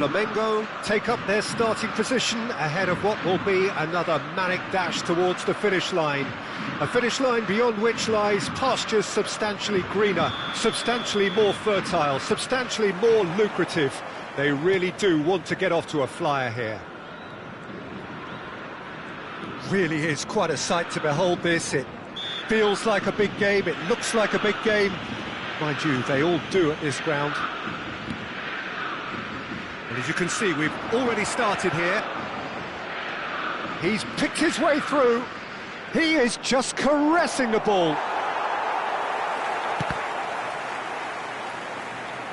Flamengo take up their starting position ahead of what will be another manic dash towards the finish line. A finish line beyond which lies pastures substantially greener, substantially more fertile, substantially more lucrative. They really do want to get off to a flyer here. Really is quite a sight to behold this. It feels like a big game, it looks like a big game. Mind you, they all do at this ground. And as you can see, we've already started here. He's picked his way through. He is just caressing the ball.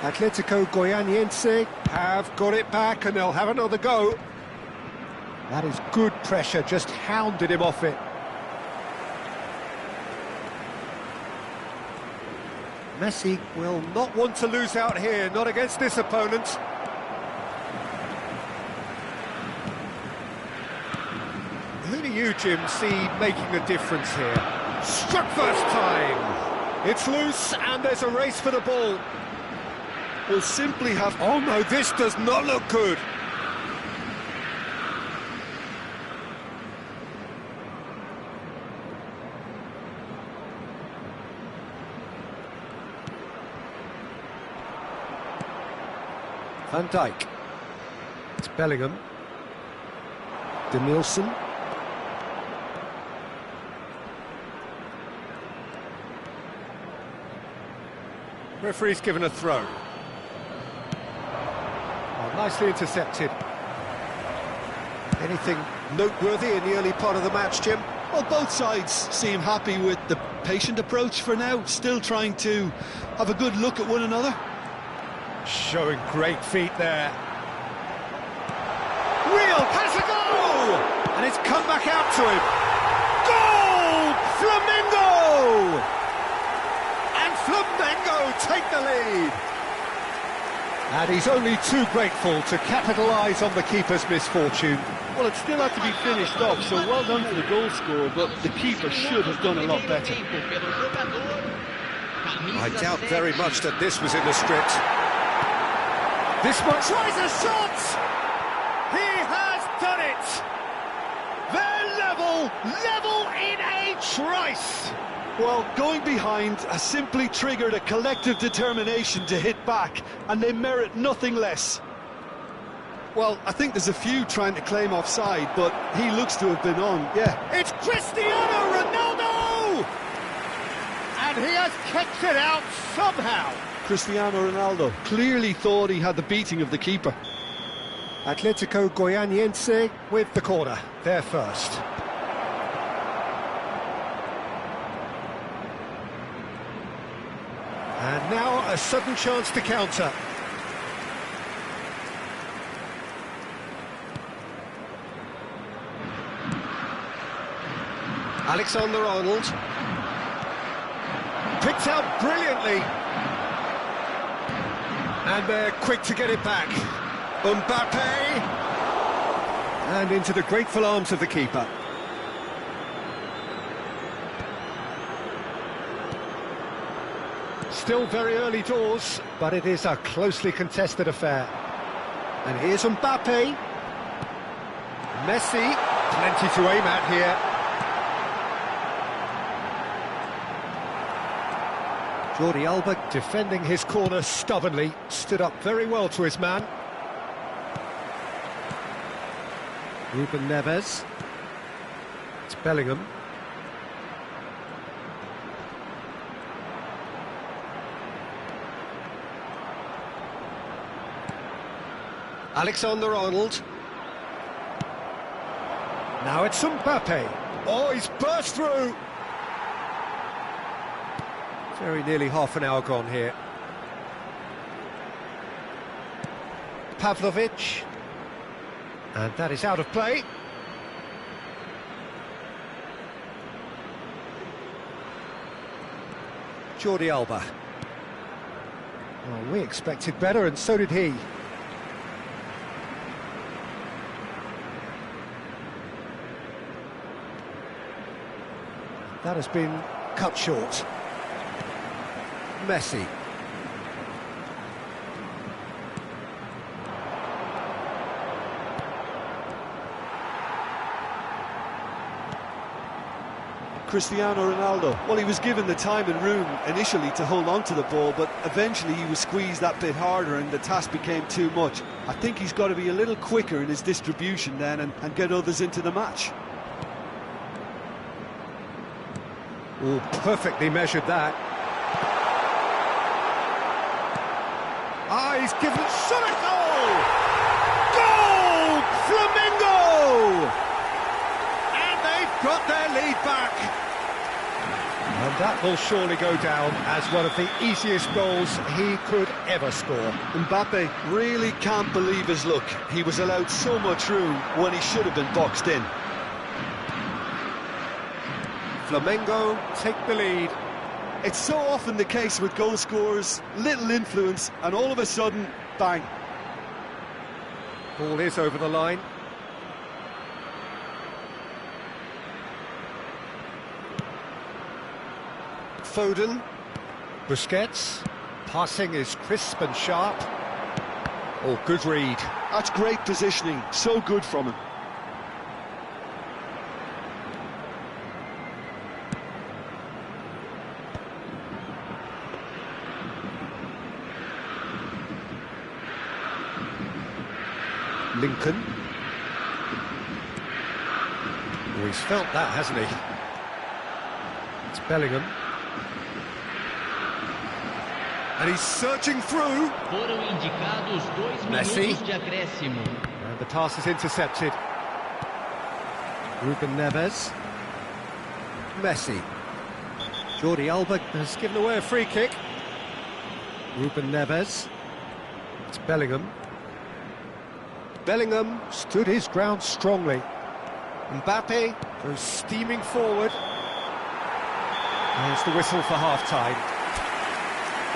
Atletico Goianiense have got it back and they'll have another go. That is good pressure, just hounded him off it. Messi will not want to lose out here, not against this opponent. Who do you, Jim, see making a difference here? Struck first time! It's loose and there's a race for the ball. We'll simply have... Oh no, this does not look good! Van Dijk. It's Bellingham. De Nielsen. Referee's given a throw. Oh, nicely intercepted. Anything noteworthy in the early part of the match, Jim? Well, both sides seem happy with the patient approach for now, still trying to have a good look at one another. Showing great feet there. Real has a goal! And it's come back out to him. Goal! Flamengo! And Flamengo take the lead. And he's only too grateful to capitalise on the keeper's misfortune. Well, it still had to be finished off, so well done to the goal scorer, but the keeper should have done a lot better. I doubt very much that this was in the script. This one tries a shot! He has done it! They're level in a trice! Well, going behind has simply triggered a collective determination to hit back, and they merit nothing less. Well, I think there's a few trying to claim offside, but he looks to have been on, yeah. It's Cristiano Ronaldo! And he has kicked it out somehow. Cristiano Ronaldo clearly thought he had the beating of the keeper. Atletico Goianiense with the corner, they're first. And now a sudden chance to counter. Alexander-Arnold. Picked out brilliantly. And they're quick to get it back. Mbappe! And into the grateful arms of the keeper. Still very early doors, but it is a closely contested affair. And here's Mbappe. Messi, plenty to aim at here. Jordi Alba defending his corner stubbornly, stood up very well to his man. Ruben Neves. It's Bellingham. Alexander-Arnold. Now it's Mbappe. Oh, he's burst through. Very nearly half an hour gone here. Pavlovic. And that is out of play. Jordi Alba. Well, we expected better, and so did he. That has been cut short. Messi. Cristiano Ronaldo? Well, he was given the time and room initially to hold on to the ball, but eventually he was squeezed that bit harder and the task became too much. I think he's got to be a little quicker in his distribution then and get others into the match. Oh, perfectly measured that. Ah, he's given it, shot it, goal! Goal! Flamengo! And they've got their lead back. And that will surely go down as one of the easiest goals he could ever score. Mbappe really can't believe his luck. He was allowed so much room when he should have been boxed in. Flamengo take the lead. It's so often the case with goal scorers, little influence, and all of a sudden, bang. Ball is over the line. Foden. Busquets. Passing is crisp and sharp. Oh, good read. That's great positioning, so good from him. Lincoln. Oh, he's felt that, hasn't he? It's Bellingham. And he's searching through. Foram indicados 2 Messi. minutos de acréscimo. And the pass is intercepted. Ruben Neves. Messi. Jordi Alba has given away a free kick. Ruben Neves. It's Bellingham. Bellingham stood his ground strongly. Mbappe goes steaming forward. There's the whistle for half-time.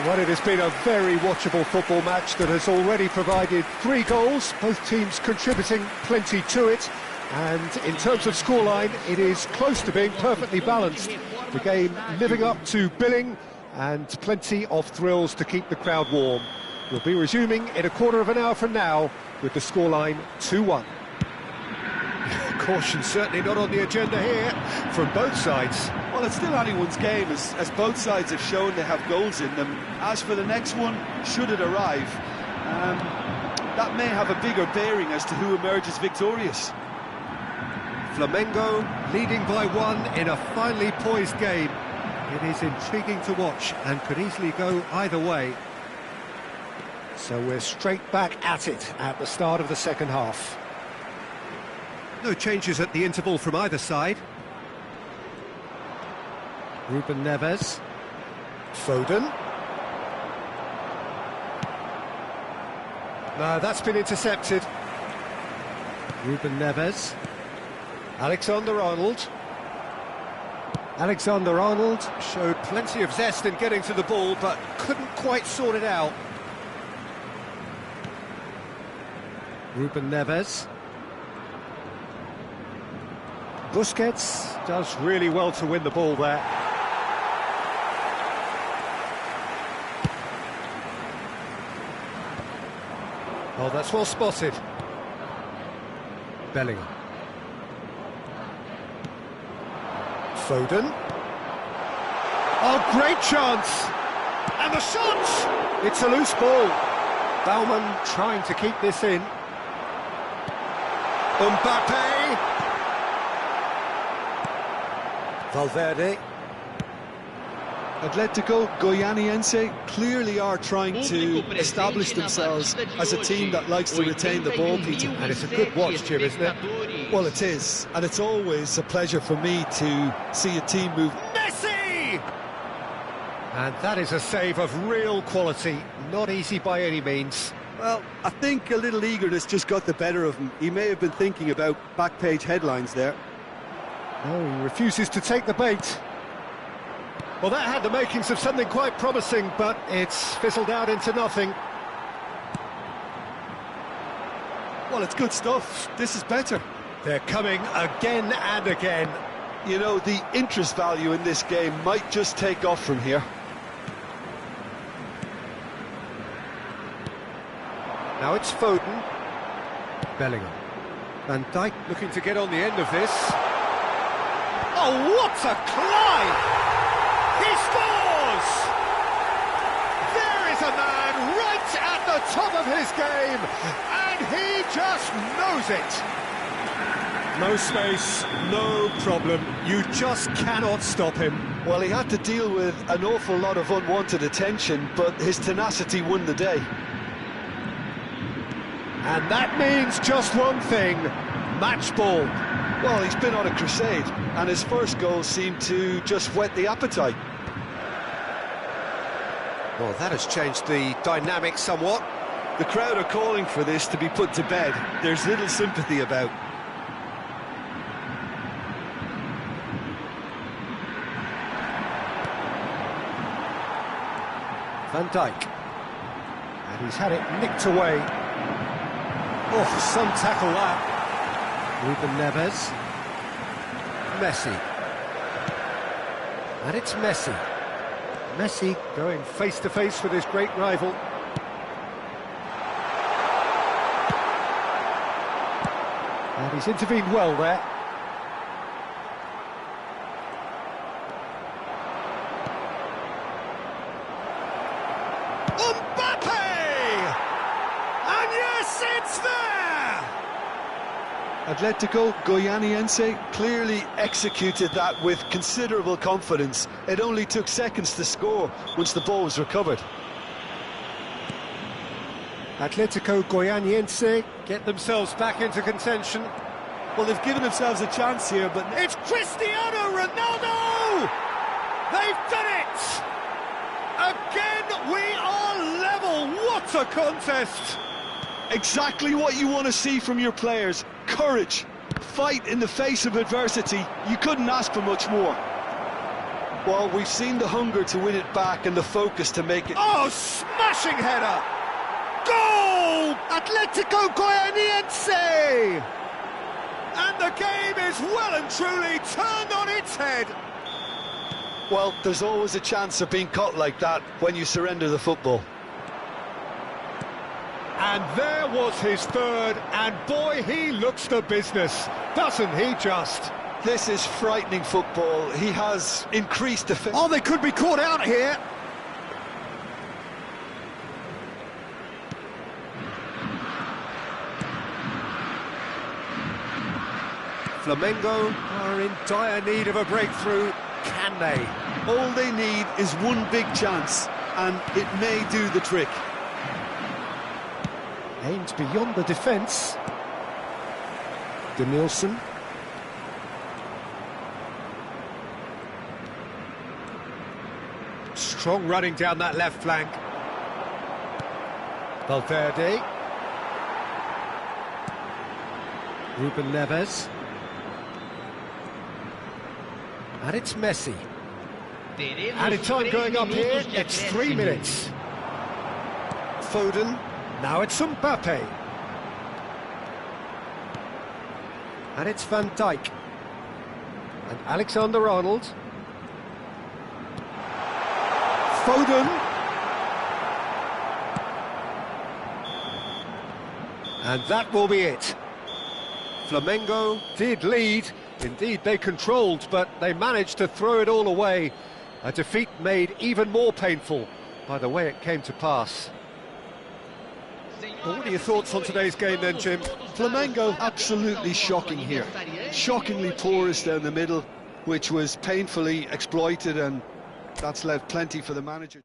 Well, it has been a very watchable football match that has already provided 3 goals, both teams contributing plenty to it. And in terms of scoreline, it is close to being perfectly balanced. The game living up to billing and plenty of thrills to keep the crowd warm. We'll be resuming in a quarter of an hour from now with the scoreline 2-1. Caution certainly not on the agenda here from both sides. Well, it's still anyone's game, as both sides have shown they have goals in them. As for the next one, should it arrive, that may have a bigger bearing as to who emerges victorious. Flamengo leading by 1 in a finely poised game. It is intriguing to watch and could easily go either way. So we're straight back at it at the start of the second half. No changes at the interval from either side. Ruben Neves. Foden. No, that's been intercepted. Ruben Neves. Alexander-Arnold. Alexander-Arnold showed plenty of zest in getting to the ball, but couldn't quite sort it out. Ruben Neves. Busquets does really well to win the ball there. Oh, that's well spotted. Bellingham. Foden. Oh, great chance! And the shot! It's a loose ball. Baumann trying to keep this in. Mbappe. Valverde. Atletico Goianiense clearly are trying to establish themselves as a team that likes to retain the ball, Peter. And it's a good watch, Jim, isn't it? Well, it is, and it's always a pleasure for me to see a team move. Messi! And that is a save of real quality, not easy by any means. Well, I think a little eagerness just got the better of him. He may have been thinking about back-page headlines there. Oh, he refuses to take the bait. Well, that had the makings of something quite promising, but it's fizzled out into nothing. Well, it's good stuff. This is better. They're coming again and again. You know, the interest value in this game might just take off from here. Now it's Foden. Bellingham. Van Dijk looking to get on the end of this. Oh, what a climb! He scores! There is a man right at the top of his game, and he just knows it. No space, no problem. You just cannot stop him. Well, he had to deal with an awful lot of unwanted attention, but his tenacity won the day. And that means just one thing, match ball. Well, he's been on a crusade, and his first goal seemed to just whet the appetite. Well, that has changed the dynamic somewhat. The crowd are calling for this to be put to bed. There's little sympathy about. Van Dijk. And he's had it nicked away. Oh, some tackle that. Ruben Neves. Messi. And it's Messi. Messi going face-to-face with his great rival. And he's intervened well there. And yes, it's there! Atletico Goianiense clearly executed that with considerable confidence. It only took seconds to score once the ball was recovered. Atletico Goianiense get themselves back into contention. Well, they've given themselves a chance here, but It's Cristiano Ronaldo! They've done it! Again, we are level. What a contest! exactly what you want to see from your players. Courage, fight in the face of adversity. You couldn't ask for much more. Well, we've seen the hunger to win it back and the focus to make it. Oh, smashing header! Goal! Atletico Goianiense! And the game is well and truly turned on its head. Well, there's always a chance of being caught like that when you surrender the football. And there was his third, and boy, he looks the business, doesn't he just? This is frightening football. He has increased defence. Oh, they could be caught out here. Flamengo are in dire need of a breakthrough. Can they? All they need is one big chance, and it may do the trick. Aimed beyond the defence. Denilson. Strong running down that left flank. Valverde. Ruben Neves. And it's Messi. Added time going up here, it's 3 minutes. Foden. Now it's Mbappe. And it's Van Dijk. And Alexander-Arnold. Foden. And that will be it. Flamengo did lead. Indeed, they controlled, but they managed to throw it all away. A defeat made even more painful by the way it came to pass. Well, what are your thoughts on today's game then, Jim? Flamengo absolutely shocking here. Shockingly porous down the middle, which was painfully exploited, and that's left plenty for the manager.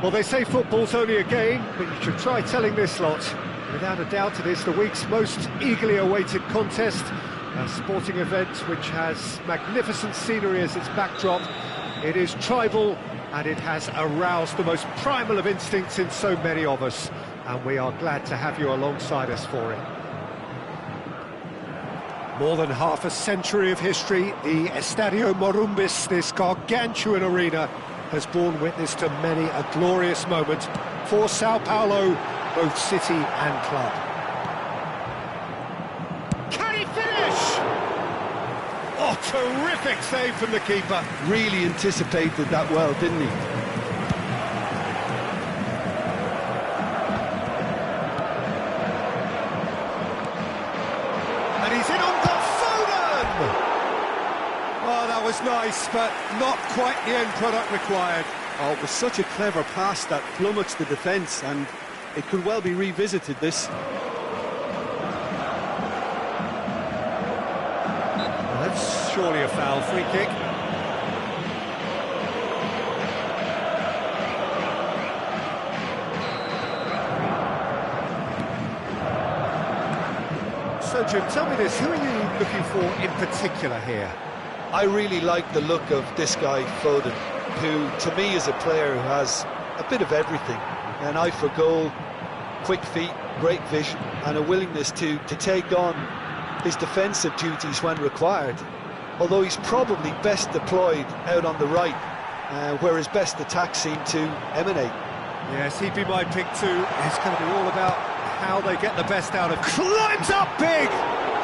Well, they say football's only a game, but you should try telling this lot. Without a doubt, it is the week's most eagerly awaited contest, a sporting event which has magnificent scenery as its backdrop. It is tribal, and it has aroused the most primal of instincts in so many of us, and we are glad to have you alongside us for it. More than half a century of history, the Estadio Morumbis, this gargantuan arena, has borne witness to many a glorious moment for Sao Paulo, both city and club. Can he finish? Oh, terrific save from the keeper. Really anticipated that well, didn't he? And he's in on goal. Oh, that was nice, but not quite the end product required. Oh, it was such a clever pass that flummoxed the defence, and it could well be revisited, this. Well, that's surely a foul. Free kick. So, Jim, tell me this, who are you looking for in particular here? I really like the look of this guy, Foden, who, to me, is a player who has a bit of everything. An eye for goal, quick feet, great vision, and a willingness to take on his defensive duties when required. Although he's probably best deployed out on the right, where his best attacks seem to emanate. Yes, he'd be my pick too. It's going to be all about how they get the best out of... Climbs up big!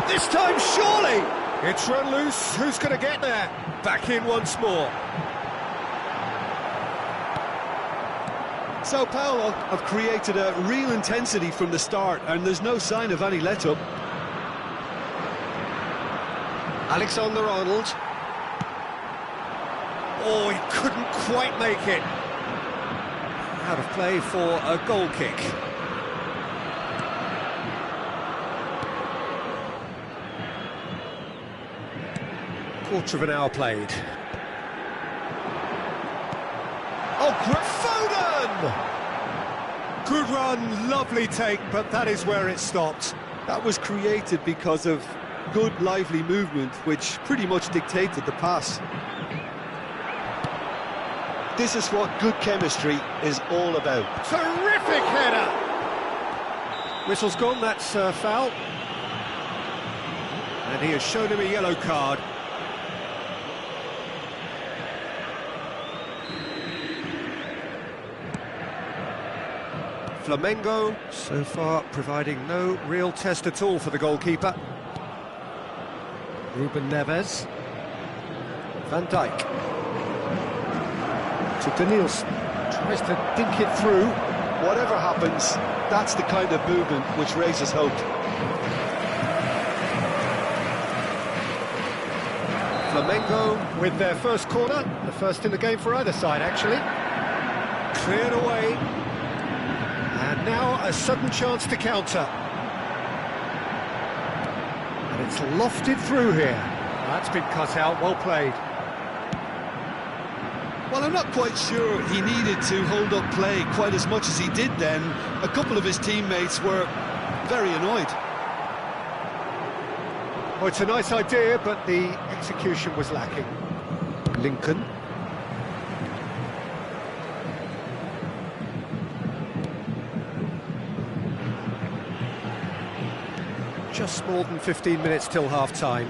This time, surely! It's run loose. Who's going to get there? Back in once more. Sao Paulo have created a real intensity from the start, and there's no sign of any let-up. Alexander-Arnold. Oh, he couldn't quite make it. Out of play for a goal kick. Quarter of an hour played. Oh, Foden! Good run, lovely take, but that is where it stopped. That was created because of good, lively movement, which pretty much dictated the pass. This is what good chemistry is all about. Terrific header! Whistle's gone, that's foul. And he has shown him a yellow card. Flamengo, so far, providing no real test at all for the goalkeeper. Ruben Neves. Van Dijk. To Danielson. Tries to dink it through. Whatever happens, that's the kind of movement which raises hope. Flamengo with their first corner, the first in the game for either side, actually. Cleared away. And now a sudden chance to counter. And it's lofted through here. That's been cut out, well played. Well, I'm not quite sure he needed to hold up play quite as much as he did then. A couple of his teammates were very annoyed. Well, it's a nice idea, but the execution was lacking. Lincoln. Just more than 15 minutes till half-time.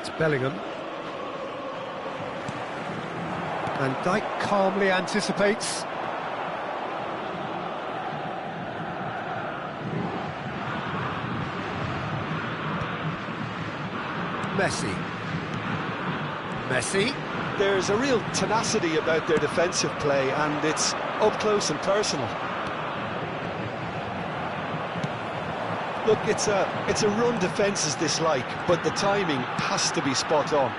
It's Bellingham. Van Dijk calmly anticipates. Messi. There's a real tenacity about their defensive play, and it's up close and personal. Look, it's a run defence's dislike, but the timing has to be spot on.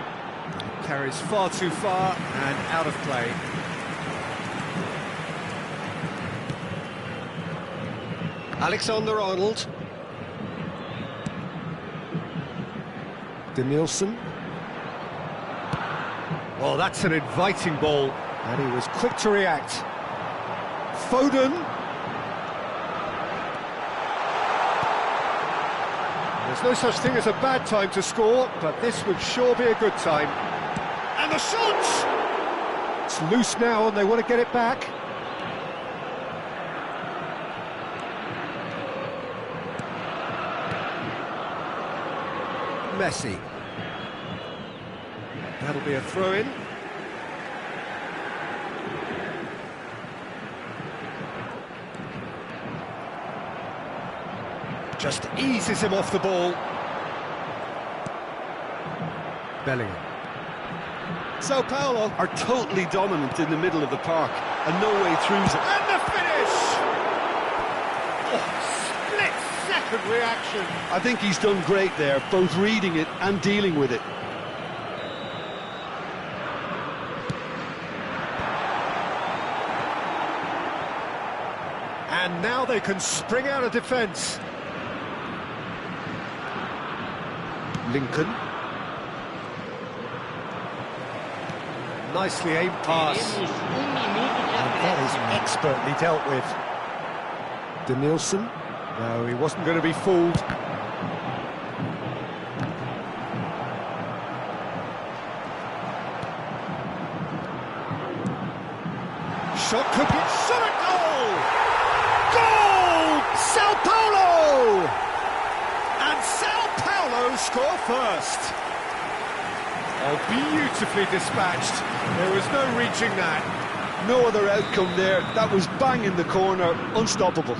Carries far too far and out of play. Alexander-Arnold. Danielson. Well, that's an inviting ball, and he was quick to react. Foden. There's no such thing as a bad time to score, but this would sure be a good time. And the shot! It's loose now, and they want to get it back. Messi. That'll be a throw-in. Just eases him off the ball. Bellingham. Sao Paulo are totally dominant in the middle of the park, and no way through it. And the finish! Oh, split-second reaction. I think he's done great there, both reading it and dealing with it. And now they can spring out of defence. Lincoln. Nicely aimed pass. And that is expertly dealt with. Denilson. No, he wasn't going to be fooled. Shot could be shot at goal! Goal! Sao Paulo! And Sao Paulo score first. Oh, beautifully dispatched. There was no reaching that. No other outcome there. That was bang in the corner, unstoppable.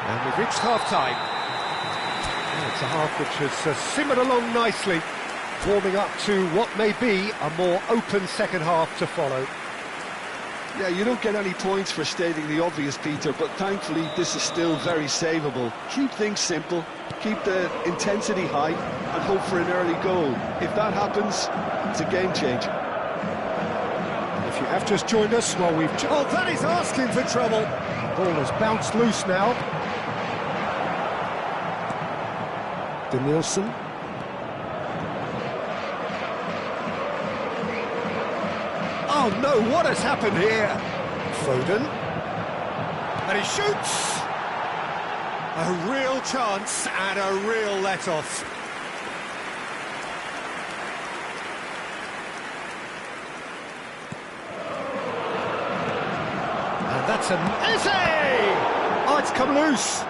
And we've reached half-time. It's a half which has simmered along nicely, warming up to what may be a more open second half to follow. Yeah, you don't get any points for stating the obvious, Peter, but thankfully this is still very savable. Keep things simple, keep the intensity high, and hope for an early goal. If that happens, it's a game changer. If you have just joined us, well, oh, that is asking for trouble. The ball has bounced loose now. Denilson. Oh no, what has happened here? Foden. And he shoots! A real chance and a real let-off. And that's a Messi! Oh, it's come loose.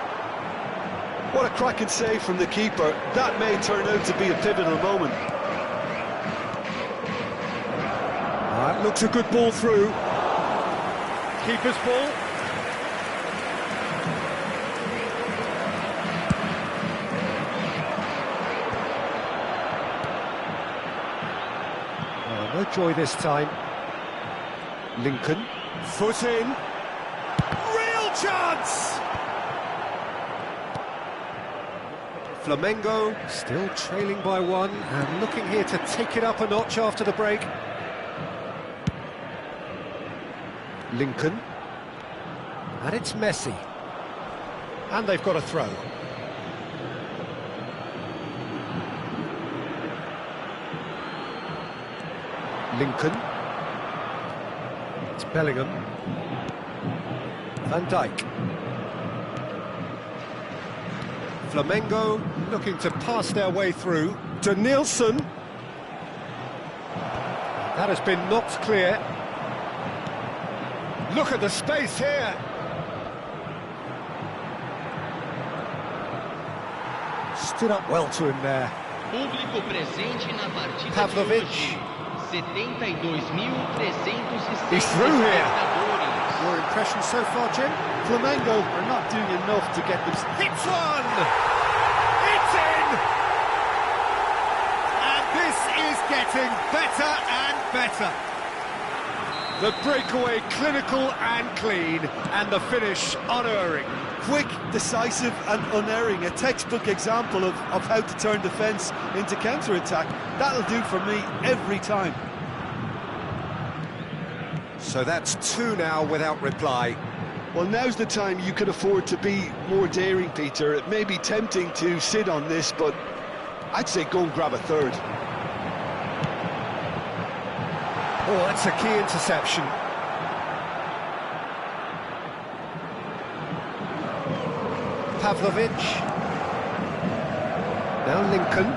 What a cracking save from the keeper. That may turn out to be a pivotal moment. That looks a good ball through. Keeper's ball. Oh, no joy this time. Lincoln. Foot in. Real chance! Flamengo still trailing by one and looking here to take it up a notch after the break. Lincoln. And it's Messi. And they've got a throw. Lincoln. It's Bellingham. Van Dijk. Flamengo looking to pass their way through. Denilson. That has been knocked clear. Look at the space here. Stood up well to him there. Público presente na partida Pavlovic. de hoje. 72.306 He's through here. espectadores. Your impression so far, Jim? Flamengo are not doing enough to get them... Hits one! It's in! And this is getting better and better. The breakaway clinical and clean, and the finish unerring. Quick, decisive and unerring. A textbook example of how to turn defence into counter-attack. That'll do for me every time. So that's two now without reply. Well, now's the time you can afford to be more daring, Peter. It may be tempting to sit on this, but I'd say go and grab a third. Oh, that's a key interception. Pavlovic. Now Lincoln.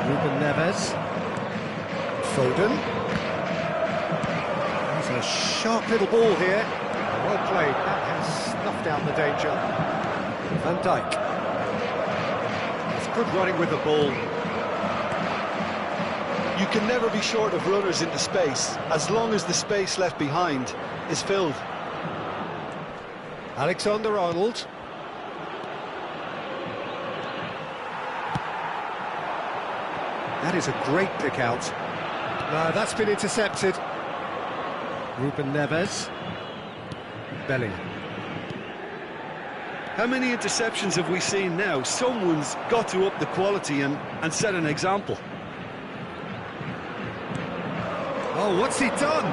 Ruben Neves. Foden. There's a sharp little ball here. Well played. That has snuffed out the danger. Van Dijk. It's good running with the ball. You can never be short of runners into space, as long as the space left behind is filled. Alexander-Arnold. That is a great pick out. No, that's been intercepted. Ruben Neves. Bellingham. How many interceptions have we seen now? Someone's got to up the quality and set an example. Oh, what's he done?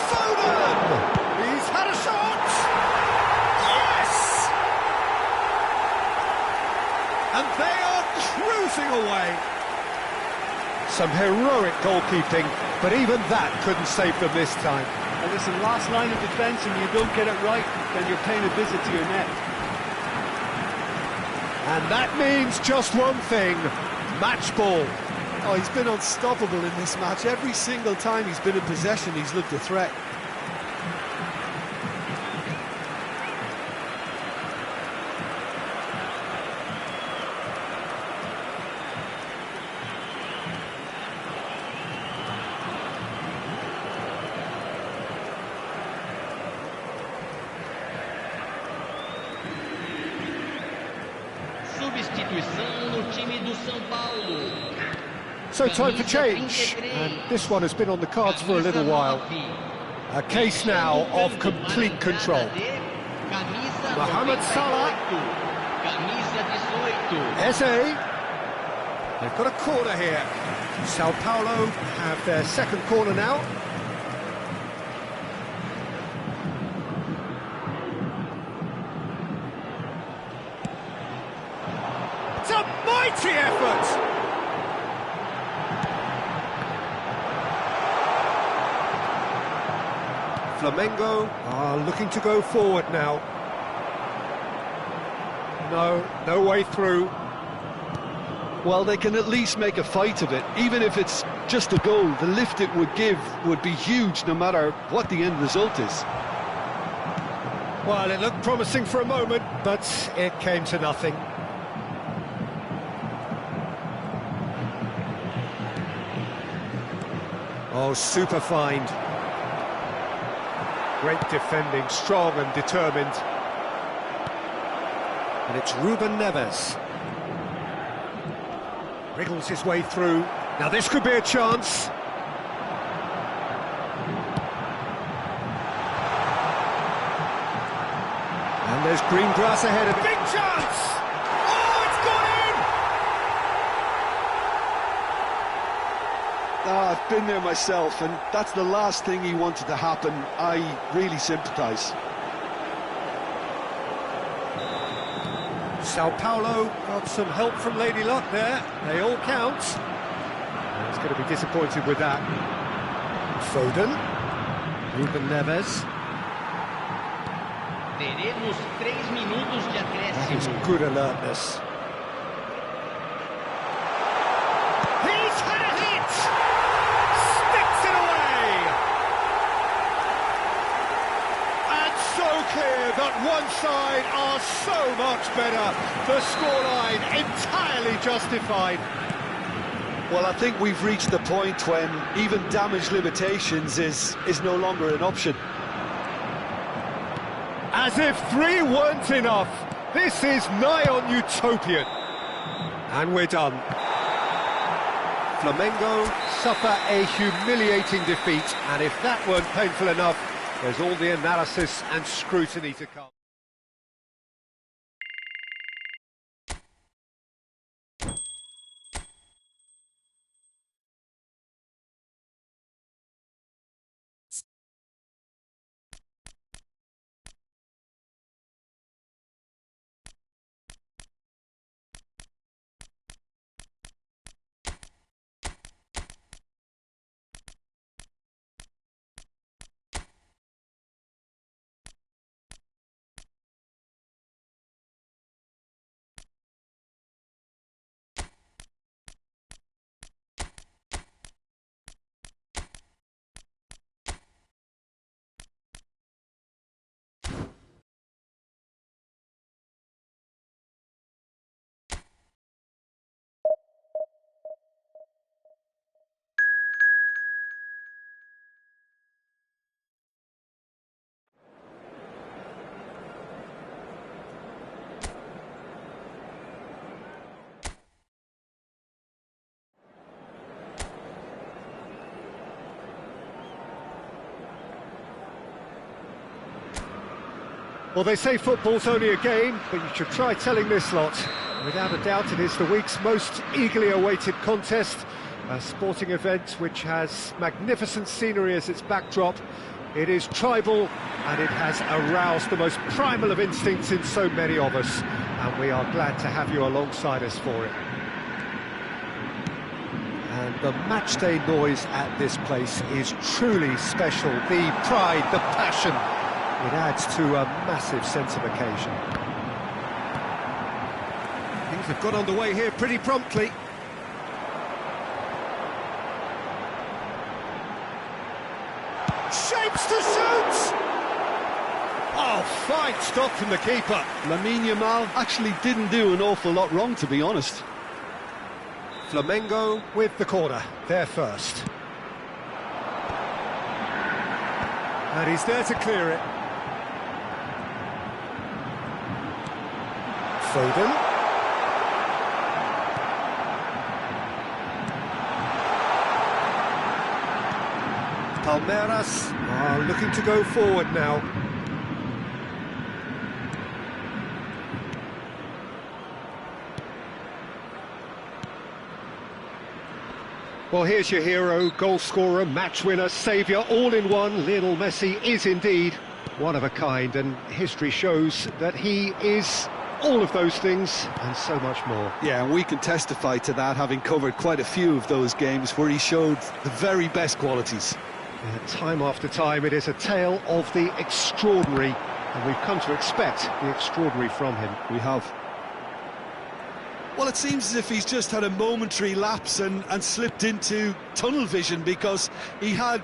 Foden! He's had a shot! Yes! And they are cruising away. Some heroic goalkeeping, but even that couldn't save them this time. And listen, last line of defence, and you don't get it right, then you're paying a visit to your net. And that means just one thing, match ball. Oh, he's been unstoppable in this match. Every single time he's been in possession, he's looked a threat. Substituição no time do São Paulo. So time for change, and this one has been on the cards for a little while. A case now of complete control. Mohamed Salah. Eze. They've got a corner here. Sao Paulo have their second corner now. It's a mighty effort! Flamengo are looking to go forward now. No way through. Well, they can at least make a fight of it. Even if it's just a goal, the lift it would give would be huge no matter what the end result is. Well, it looked promising for a moment, but it came to nothing. Oh, super find. Great defending, strong and determined. And it's Ruben Neves. Wriggles his way through. Now this could be a chance. And there's green grass ahead of him. Big chance! Oh, it's gone in! Ah, I've been there myself, and that's the last thing he wanted to happen. I really sympathise. Sao Paulo got some help from Lady Luck there. They all count. And he's going to be disappointed with that. Foden. Ruben Neves. Teremos 3 minutos de That is acréscimo. good alertness. He's had a hit! Sticks it away! And so clear that one side are so much better. The scoreline entirely justified. Well, I think we've reached the point when even damage limitations is no longer an option. As if 3 weren't enough. This is nigh on utopian. And we're done. Flamengo suffer a humiliating defeat, and if that weren't painful enough, there's all the analysis and scrutiny to come. Well, they say football's only a game, but you should try telling this lot. Without a doubt, it is the week's most eagerly awaited contest, a sporting event which has magnificent scenery as its backdrop. It is tribal, and it has aroused the most primal of instincts in so many of us, and we are glad to have you alongside us for it. And the matchday noise at this place is truly special. The pride, the passion, it adds to a massive sense of occasion. Things have got underway here pretty promptly. Shapes to shoot! Oh, fine stop from the keeper. Lamine Yamal actually didn't do an awful lot wrong, to be honest. Flamengo with the corner, there first. And he's there to clear it. Foden. Palmeiras are looking to go forward now. Well, here's your hero, goal scorer, match winner, saviour, all in one. Lionel Messi is indeed one of a kind, and history shows that he is all of those things and so much more. Yeah, and we can testify to that, having covered quite a few of those games where he showed the very best qualities. Time after time, it is a tale of the extraordinary, and we've come to expect the extraordinary from him. We have. Well, it seems as if he's just had a momentary lapse and slipped into tunnel vision, because he had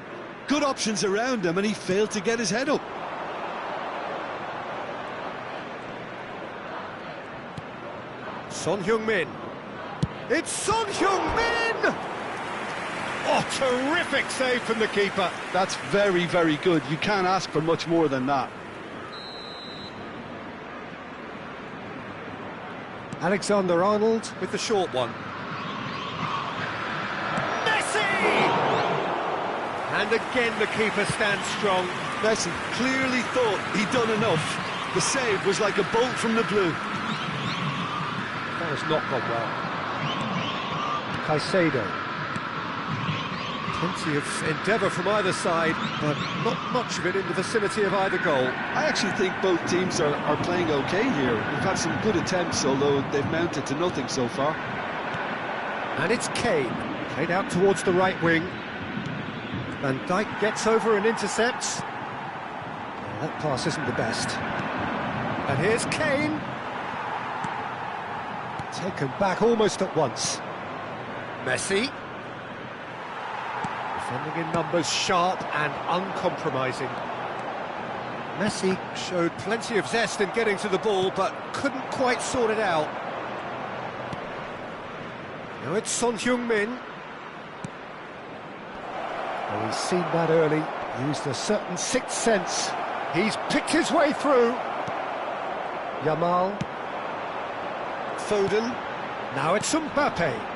good options around him and he failed to get his head up. Son Heung-min. It's Son Heung-min! Oh, terrific save from the keeper. That's very, very good. You can't ask for much more than that. Alexander-Arnold with the short one. Messi! And again the keeper stands strong. Messi clearly thought he'd done enough. The save was like a bolt from the blue. That has not gone well. Caicedo. Plenty of endeavour from either side, but not much of it in the vicinity of either goal. I actually think both teams are playing okay here. We've had some good attempts, although they've mounted to nothing so far. And it's Kane, played out towards the right wing. Van Dijk gets over and intercepts. Well, that pass isn't the best. And here's Kane. Taken back almost at once. Messi. Defending in numbers, sharp and uncompromising. Messi showed plenty of zest in getting to the ball, but couldn't quite sort it out. Now it's Son Heung-min. Well, he's seen that early, used a certain sixth sense. He's picked his way through. Yamal. Foden. Now it's Mbappe.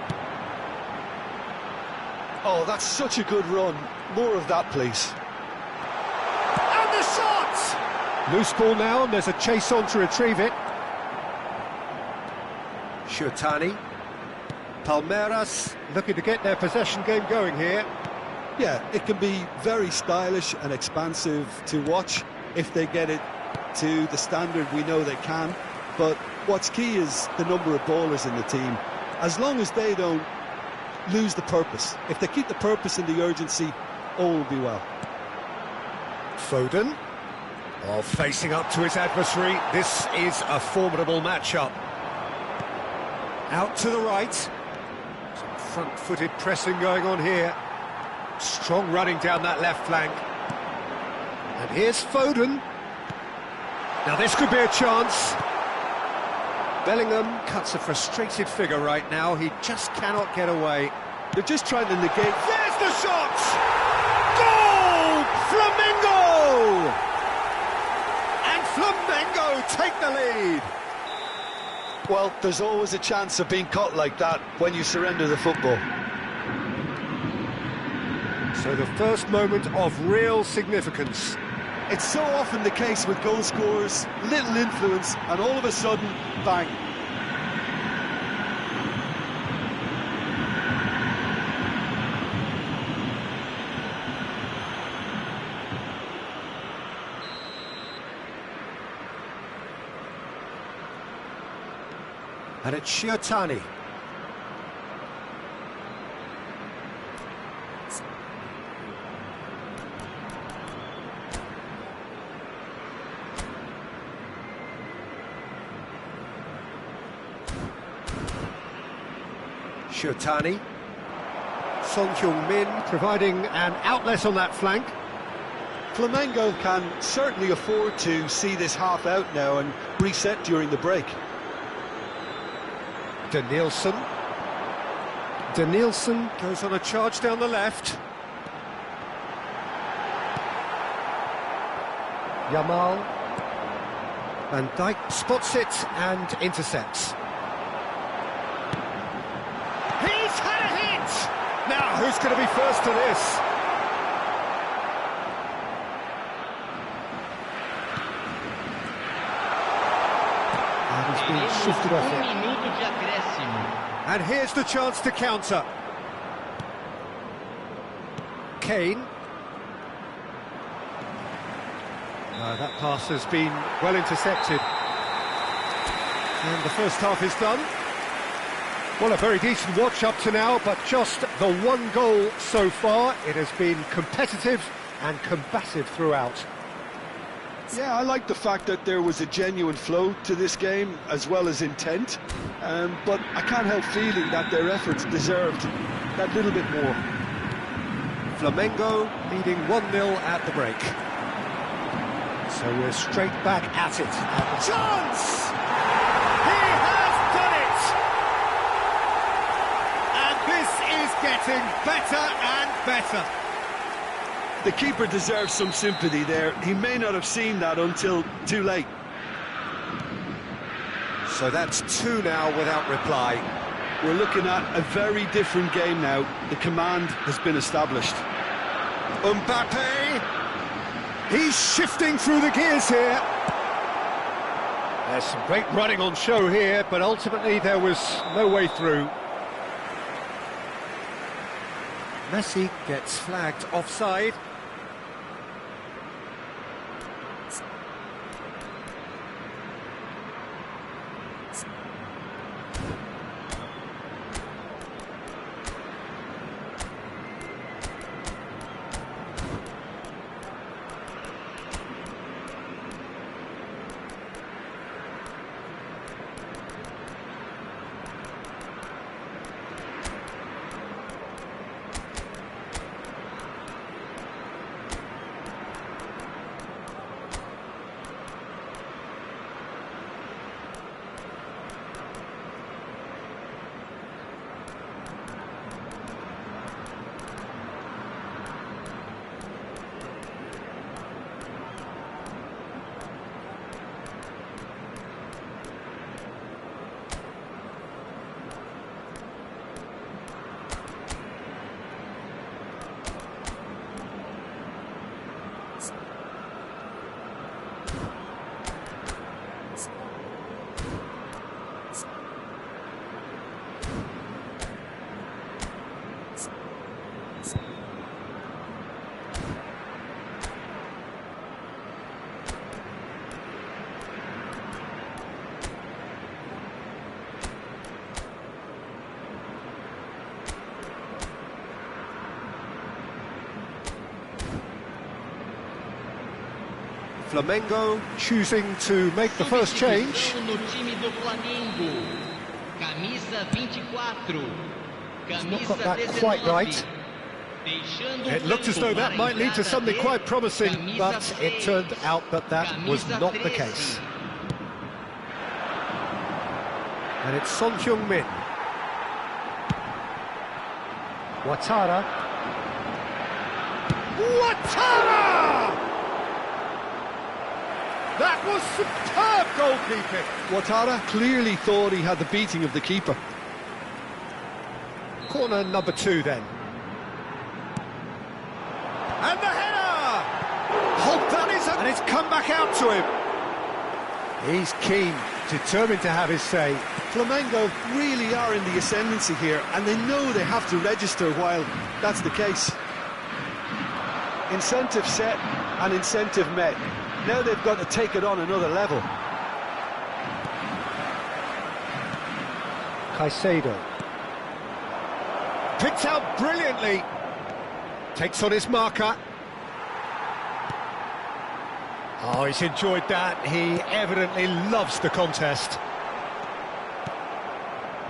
Oh, that's such a good run. More of that, please. And the shot! Loose ball now, and there's a chase on to retrieve it. Shutani. Palmeiras looking to get their possession game going here. Yeah, it can be very stylish and expansive to watch if they get it to the standard we know they can. But what's key is the number of ballers in the team. As long as they don't lose the purpose, if they keep the purpose and the urgency, all will be well. Foden. Oh, facing up to his adversary. This is a formidable matchup. Out to the right. Some front-footed pressing going on here. Strong running down that left flank. And here's Foden. Now this could be a chance. Bellingham cuts a frustrated figure right now. He just cannot get away. They're just trying to negate. There's the shot! Goal! Flamengo! And Flamengo take the lead. Well, there's always a chance of being caught like that when you surrender the football. So the first moment of real significance. It's so often the case with goal scorers, little influence, and all of a sudden, bang. And it's Shiotani. Shiotani. Son Heung-min providing an outlet on that flank. Flamengo can certainly afford to see this half out now and reset during the break. Danielson. Danielson goes on a charge down the left. Yamal. Van Dijk spots it and intercepts. He's had a hit! Now, who's going to be first to this? And he's being shifted off it. Minuto de acréscimo. And here's the chance to counter. Kane. That pass has been well intercepted. And the first half is done. Well, a very decent watch up to now, but just the one goal so far. It has been competitive and combative throughout. Yeah, I like the fact that there was a genuine flow to this game, as well as intent. But I can't help feeling that their efforts deserved that little bit more. Flamengo leading 1-0 at the break. So we're straight back at it. And the chance! He has done it! And this is getting better and better. The keeper deserves some sympathy there. He may not have seen that until too late. So that's 2 now without reply. We're looking at a very different game now. The command has been established. Mbappe! He's shifting through the gears here. There's some great running on show here, but ultimately there was no way through. Messi gets flagged offside. Flamengo choosing to make the first change. No time do Flamengo. Camisa 24. He's not got that quite right. It looked as though that might lead to something quite promising, but it turned out that that was not the case. And it's Son Heung-min. Ouattara. Ouattara! That was superb goalkeeping. Ouattara clearly thought he had the beating of the keeper. Corner number 2 then. And the header! Oh, that is a And it's come back out to him. He's keen, determined to have his say. Flamengo really are in the ascendancy here, and they know they have to register while that's the case. Incentive set and incentive met. Now they've got to take it on another level. Caicedo. Picked out brilliantly. Takes on his marker. Oh, he's enjoyed that. He evidently loves the contest.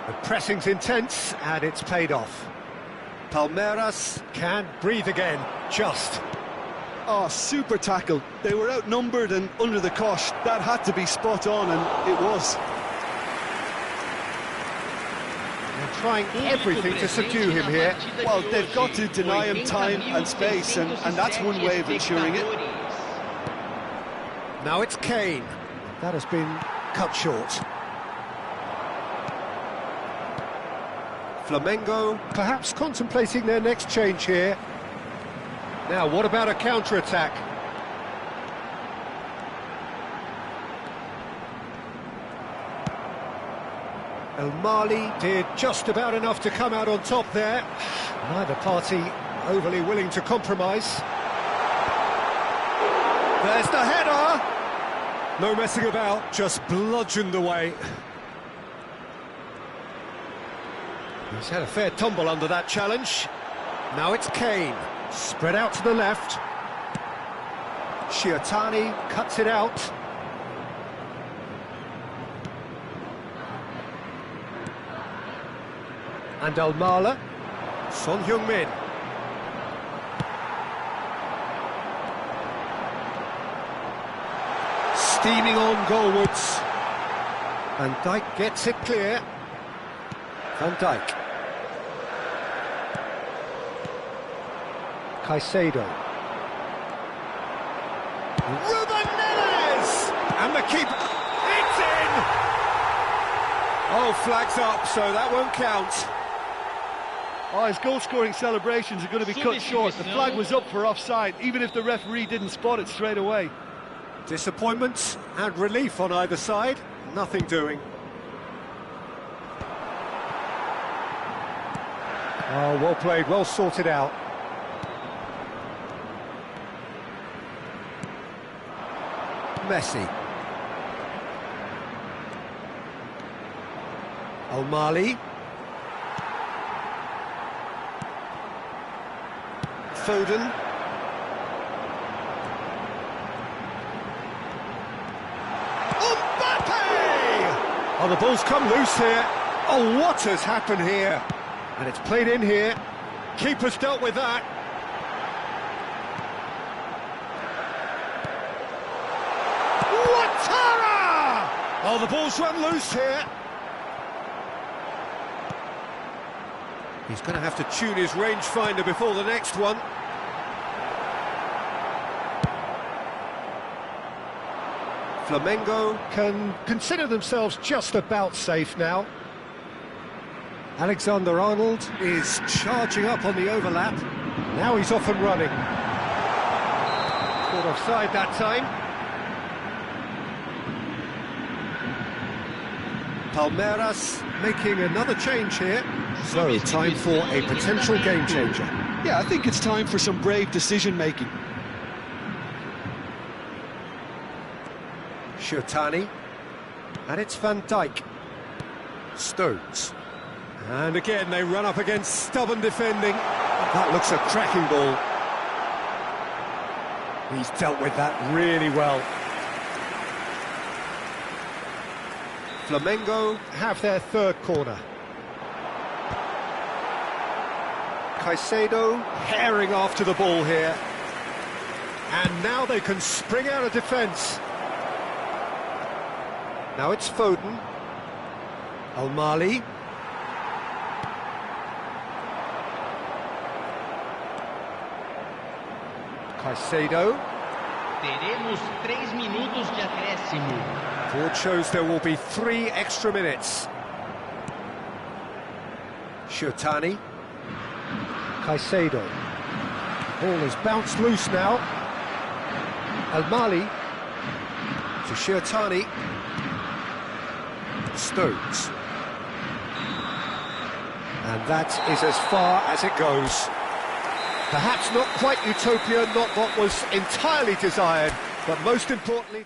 The pressing's intense, and it's paid off. Palmeiras can breathe again, just. Oh, super tackle. They were outnumbered and under the cosh. That had to be spot on, and it was. They're trying everything to subdue him here. Well, they've got to deny him time and space, and that's one way of ensuring it. Now it's Kane. That has been cut short. Flamengo perhaps contemplating their next change here. Now, what about a counter-attack? El Mali did just about enough to come out on top there. Neither party overly willing to compromise. There's the header! No messing about, just bludgeoned away. He's had a fair tumble under that challenge. Now it's Kane, spread out to the left. Shiatani cuts it out. And Almala, Son Heung-min. Steaming on goalwards. Van Dijk gets it clear. Van Dijk. Caicedo. Ruben Neves! And the keeper, it's in! Oh, flags up, so that won't count. Oh, his goal-scoring celebrations are going to be cut short. The flag was up for offside, even if the referee didn't spot it straight away. Disappointment and relief on either side, nothing doing. Oh, well played, well sorted out. Messi. Al Mali. Foden. Oh, the ball's come loose here. Oh, what has happened here? And it's played in here. Keeper's dealt with that. Ouattara! Oh, the ball's run loose here. He's going to have to tune his rangefinder before the next one. Flamengo can consider themselves just about safe now. Alexander-Arnold is charging up on the overlap. Now he's off and running. Caught offside that time. Palmeiras making another change here. So, time for a potential game changer. Yeah, I think it's time for some brave decision-making. Shiatani, and it's Van Dijk. Stones. And again, they run up against stubborn defending. That looks a cracking ball. He's dealt with that really well. Flamengo have their third corner. Caicedo herring after the ball here. And now they can spring out of defence. Now it's Foden. Al Mali. Caicedo. Teremos 3 minutos de acréscimo. Board shows there will be 3 extra minutes. Shiatani. Caicedo. Ball is bounced loose now. Al-Mali to Shirtani. Stones. And that is as far as it goes. Perhaps not quite utopia, not what was entirely desired, but most importantly...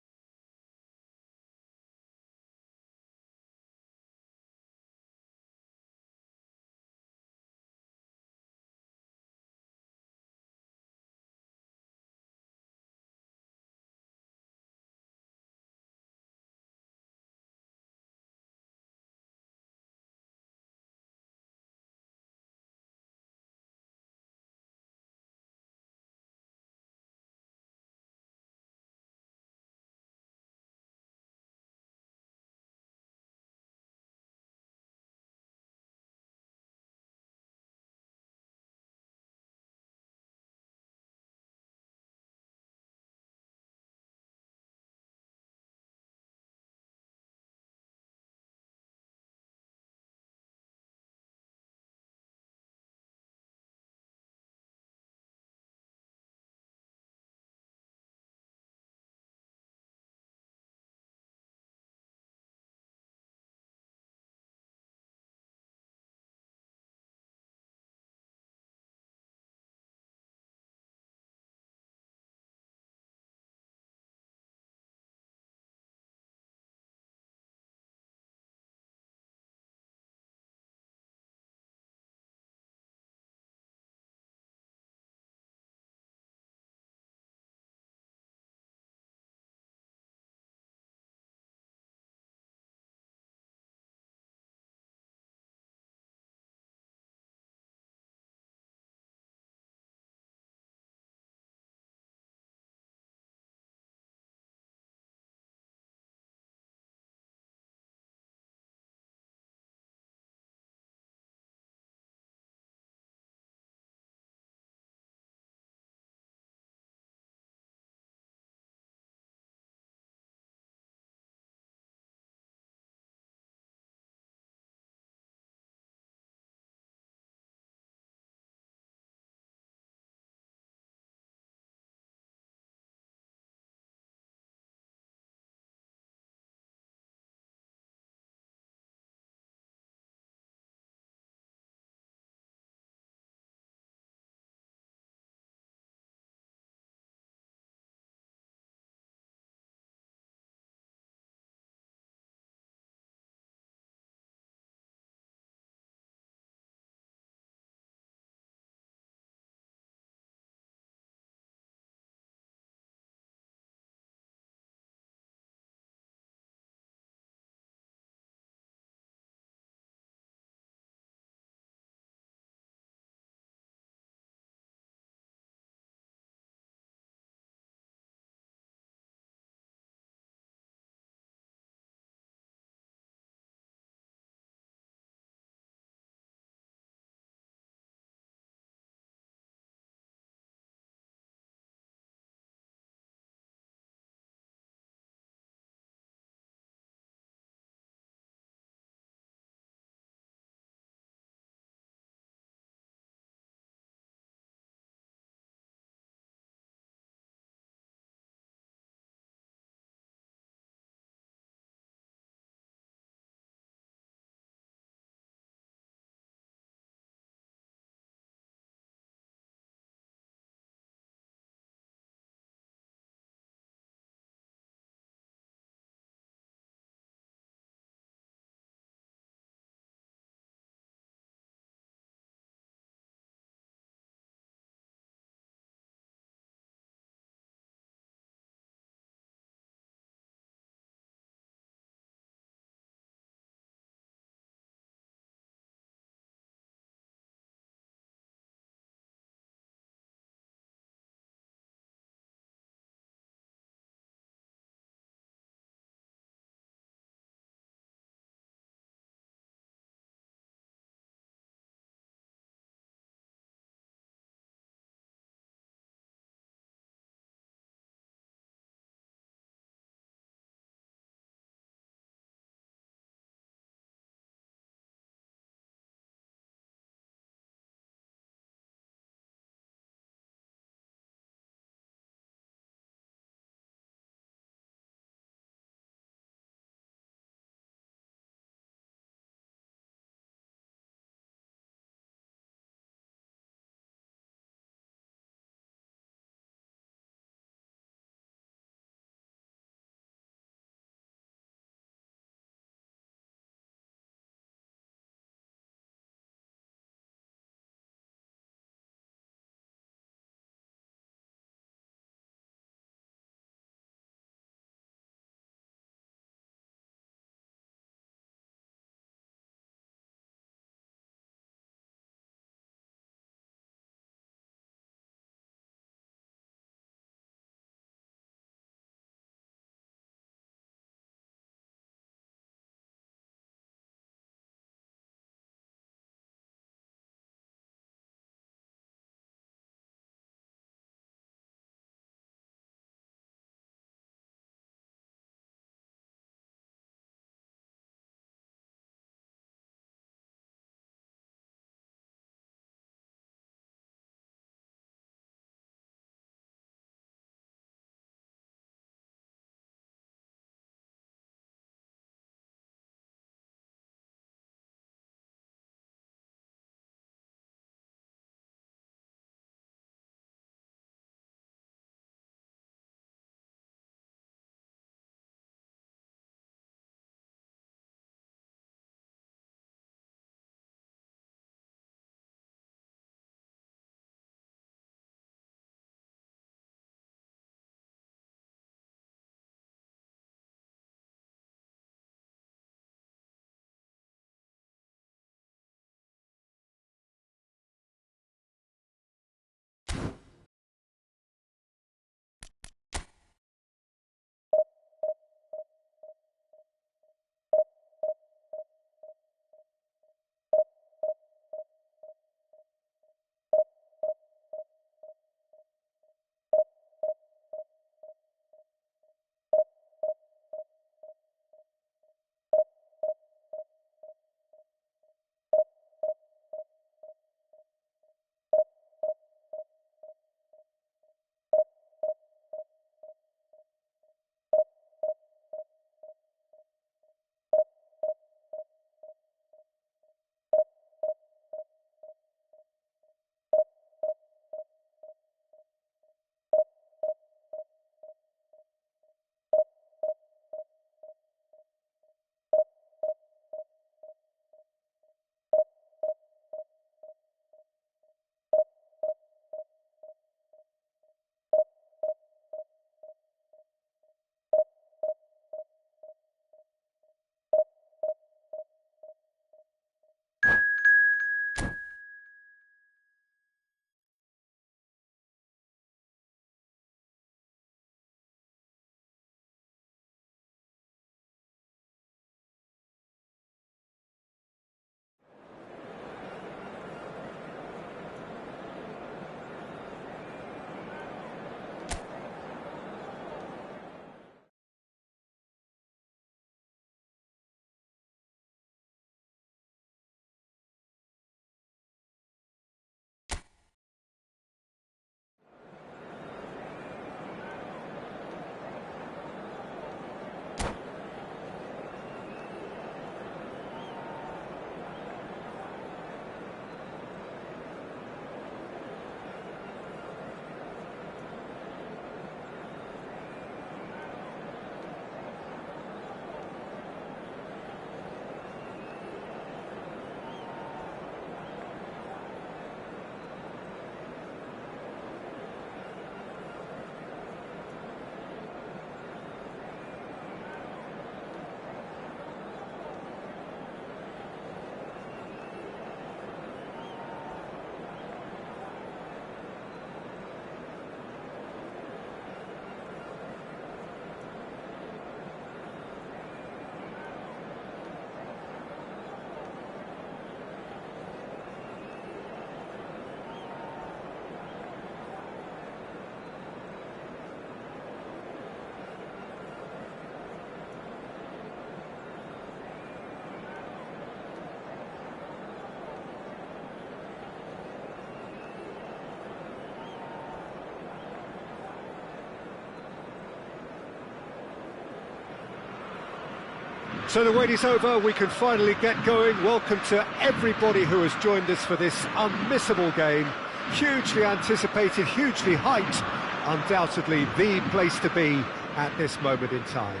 So the wait is over, we can finally get going. Welcome to everybody who has joined us for this unmissable game. Hugely anticipated, hugely hyped, undoubtedly the place to be at this moment in time.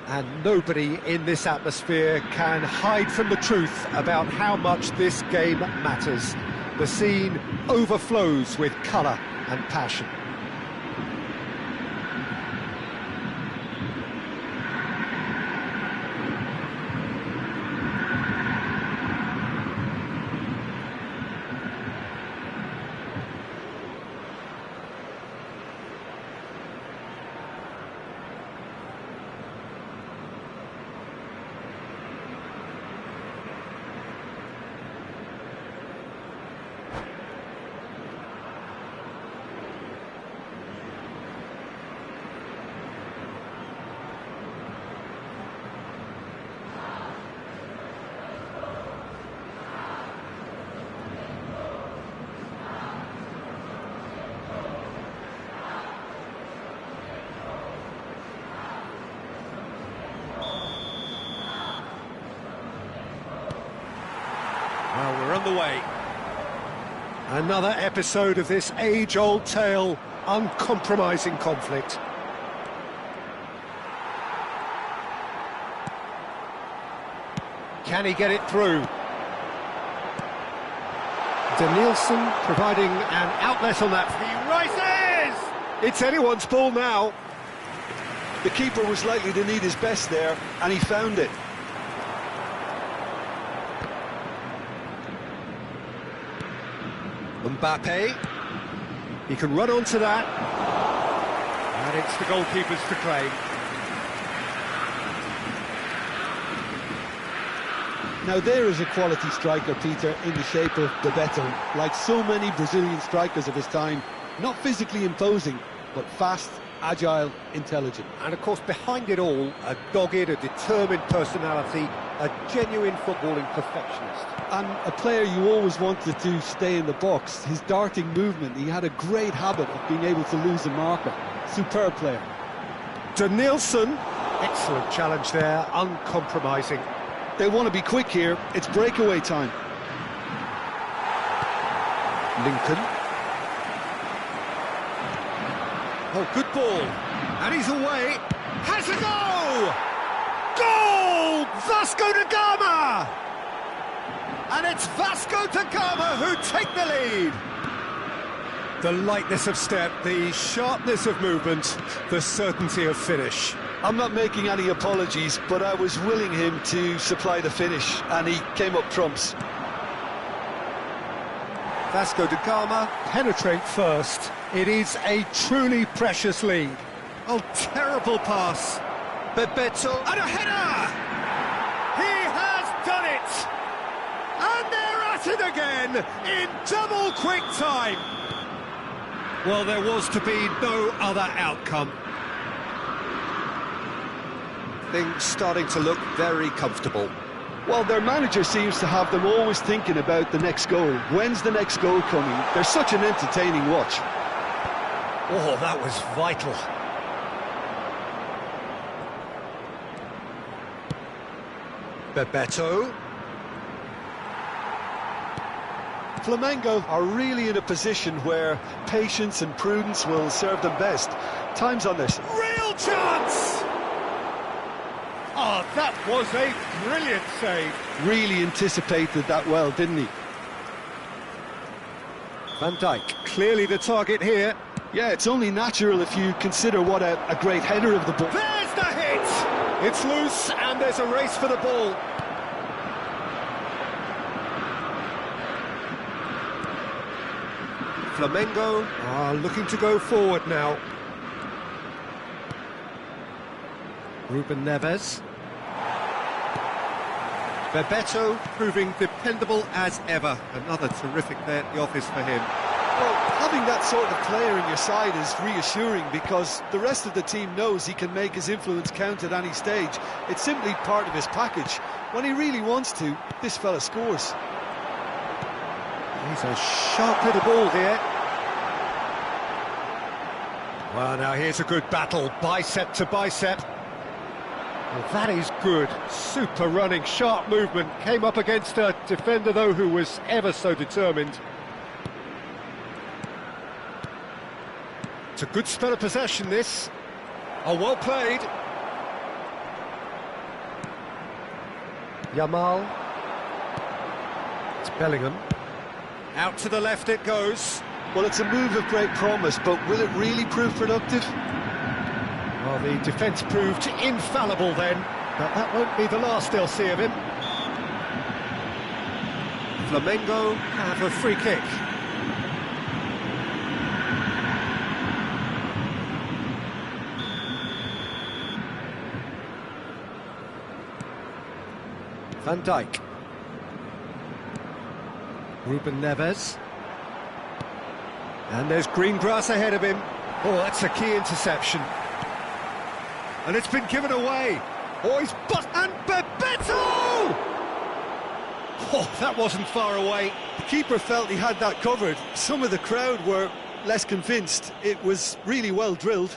And nobody in this atmosphere can hide from the truth about how much this game matters. The scene overflows with colour and passion. Well, we're on the way. Another episode of this age-old tale, uncompromising conflict. Can he get it through? Danielson providing an outlet on that. He rises! It's anyone's ball now. The keeper was likely to need his best there, and he found it. Mbappe, he can run onto that, and it's the goalkeepers to claim. Now there is a quality striker, Peter, in the shape of Bebeto. Like so many Brazilian strikers of his time, not physically imposing, but fast, agile, intelligent. And of course, behind it all, a dogged, a determined personality, a genuine footballing perfectionist. And a player you always wanted to stay in the box. His darting movement, he had a great habit of being able to lose a marker. Superb player. Danielson, excellent challenge there, uncompromising. They want to be quick here, it's breakaway time. Lincoln. Oh, good ball. And he's away. Has a goal! Goal! Vasco da Gama! And it's Vasco da Gama who take the lead. The lightness of step, the sharpness of movement, the certainty of finish. I'm not making any apologies, but I was willing him to supply the finish, and he came up trumps. Vasco da Gama penetrate first. It is a truly precious lead. Oh, terrible pass. Bebeto, and a header! He has done it! And they're at it again, in double quick time. Well, there was to be no other outcome. Things starting to look very comfortable. Well, their manager seems to have them always thinking about the next goal. When's the next goal coming? They're such an entertaining watch. Oh, that was vital. Bebeto. Flamengo are really in a position where patience and prudence will serve them best. Time's on this. Real chance! Oh, that was a brilliant save. Really anticipated that well, didn't he? Van Dijk, clearly the target here. Yeah, it's only natural if you consider what a great header of the ball. There's the hit! It's loose and there's a race for the ball. Flamengo are looking to go forward now. Ruben Neves. Bebeto proving dependable as ever. Another terrific day at the office for him. Well, having that sort of player in your side is reassuring because the rest of the team knows he can make his influence count at any stage. It's simply part of his package. When he really wants to, this fella scores. He's a sharp little ball here. Well, now here's a good battle, bicep to bicep. Well, that is good. Super running, sharp movement. Came up against a defender, though, who was ever so determined. It's a good spell of possession, this. Oh, well played. Yamal. It's Bellingham. Out to the left it goes. Well, it's a move of great promise, but will it really prove productive? Well, the defence proved infallible then, but that won't be the last they'll see of him. Flamengo have a free kick. Van Dijk. Ruben Neves. And there's green grass ahead of him. Oh, that's a key interception. And it's been given away. Oh, he's and Bebeto! Oh, that wasn't far away. The keeper felt he had that covered. Some of the crowd were less convinced. It was really well drilled.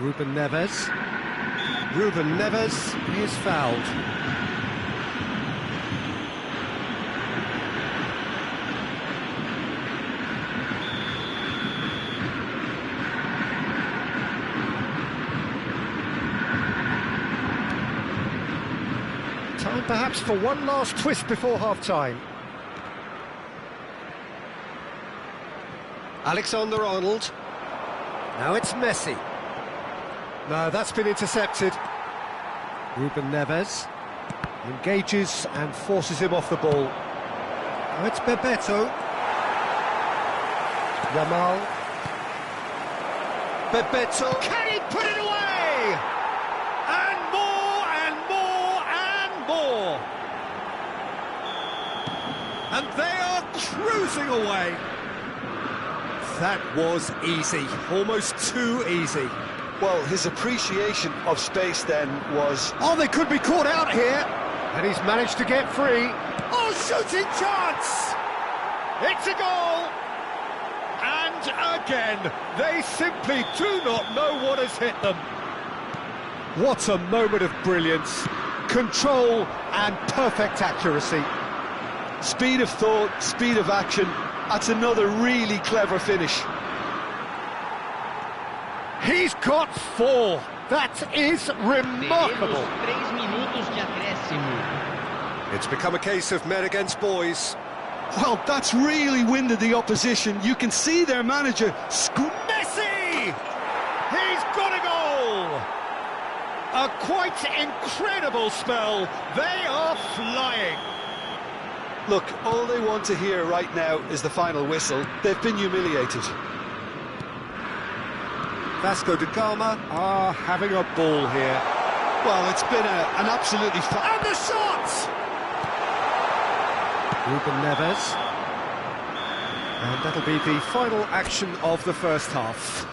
Ruben Neves. Ruben Neves is fouled. Time perhaps for one last twist before half-time. Alexander-Arnold. Now it's Messi. No, that's been intercepted. Ruben Neves engages and forces him off the ball. Now it's Bebeto. Yamal. Bebeto. Can he put it away? And more, and more, and more. And they are cruising away. That was easy, almost too easy. Well, his appreciation of space then was... Oh, they could be caught out here. And he's managed to get free. Oh, shooting chance! It's a goal! And again, they simply do not know what has hit them. What a moment of brilliance. Control and perfect accuracy. Speed of thought, speed of action. That's another really clever finish. He's got 4. That is remarkable. It's become a case of men against boys. Well, that's really winded the opposition. You can see their manager... Messi! He's got a goal! A quite incredible spell. They are flying. Look, all they want to hear right now is the final whistle. They've been humiliated. Vasco da Gama are having a ball here. Well, it's been an absolutely... And the shot! Ruben Neves. And that'll be the final action of the first half.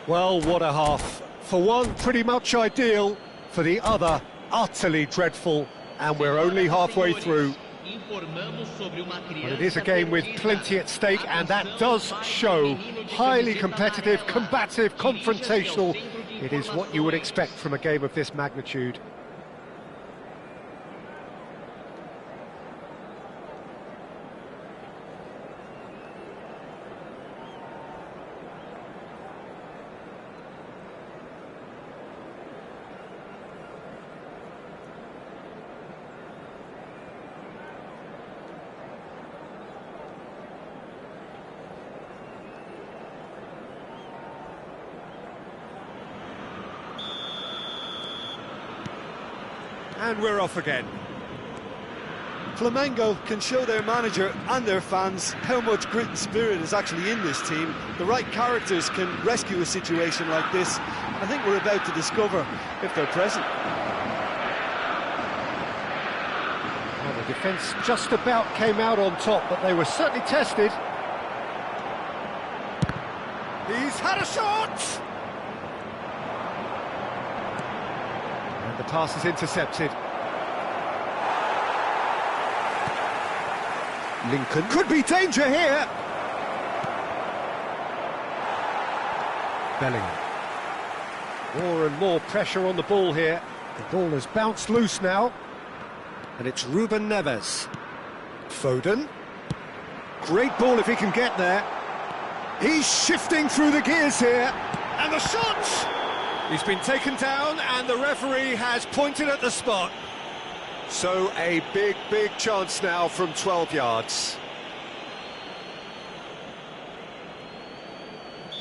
Well, what a half. For one, pretty much ideal. For the other, utterly dreadful. And we're only halfway through. But it is a game with plenty at stake, and that does show. Highly competitive, combative, confrontational. It is what you would expect from a game of this magnitude. And we're off again. Flamengo can show their manager and their fans how much grit and spirit is actually in this team. The right characters can rescue a situation like this. I think we're about to discover if they're present. Well, the defence just about came out on top, but they were certainly tested. He's had a shot! And the pass is intercepted. Lincoln could be danger here. Bellingham. More and more pressure on the ball here. The ball has bounced loose now. And it's Ruben Neves. Foden. Great ball if he can get there. He's shifting through the gears here. And the shot! He's been taken down and the referee has pointed at the spot. So a big, big chance now from 12 yards.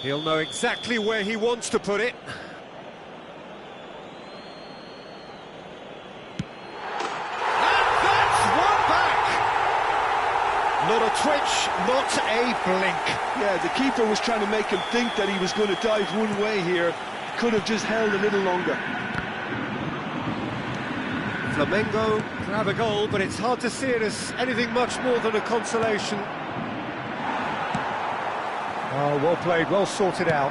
He'll know exactly where he wants to put it. Not a twitch, not a blink. Yeah, the keeper was trying to make him think that he was going to dive one way here. Could have just held a little longer. Flamengo grab a goal, but it's hard to see it as anything much more than a consolation. Oh, well played, well sorted out.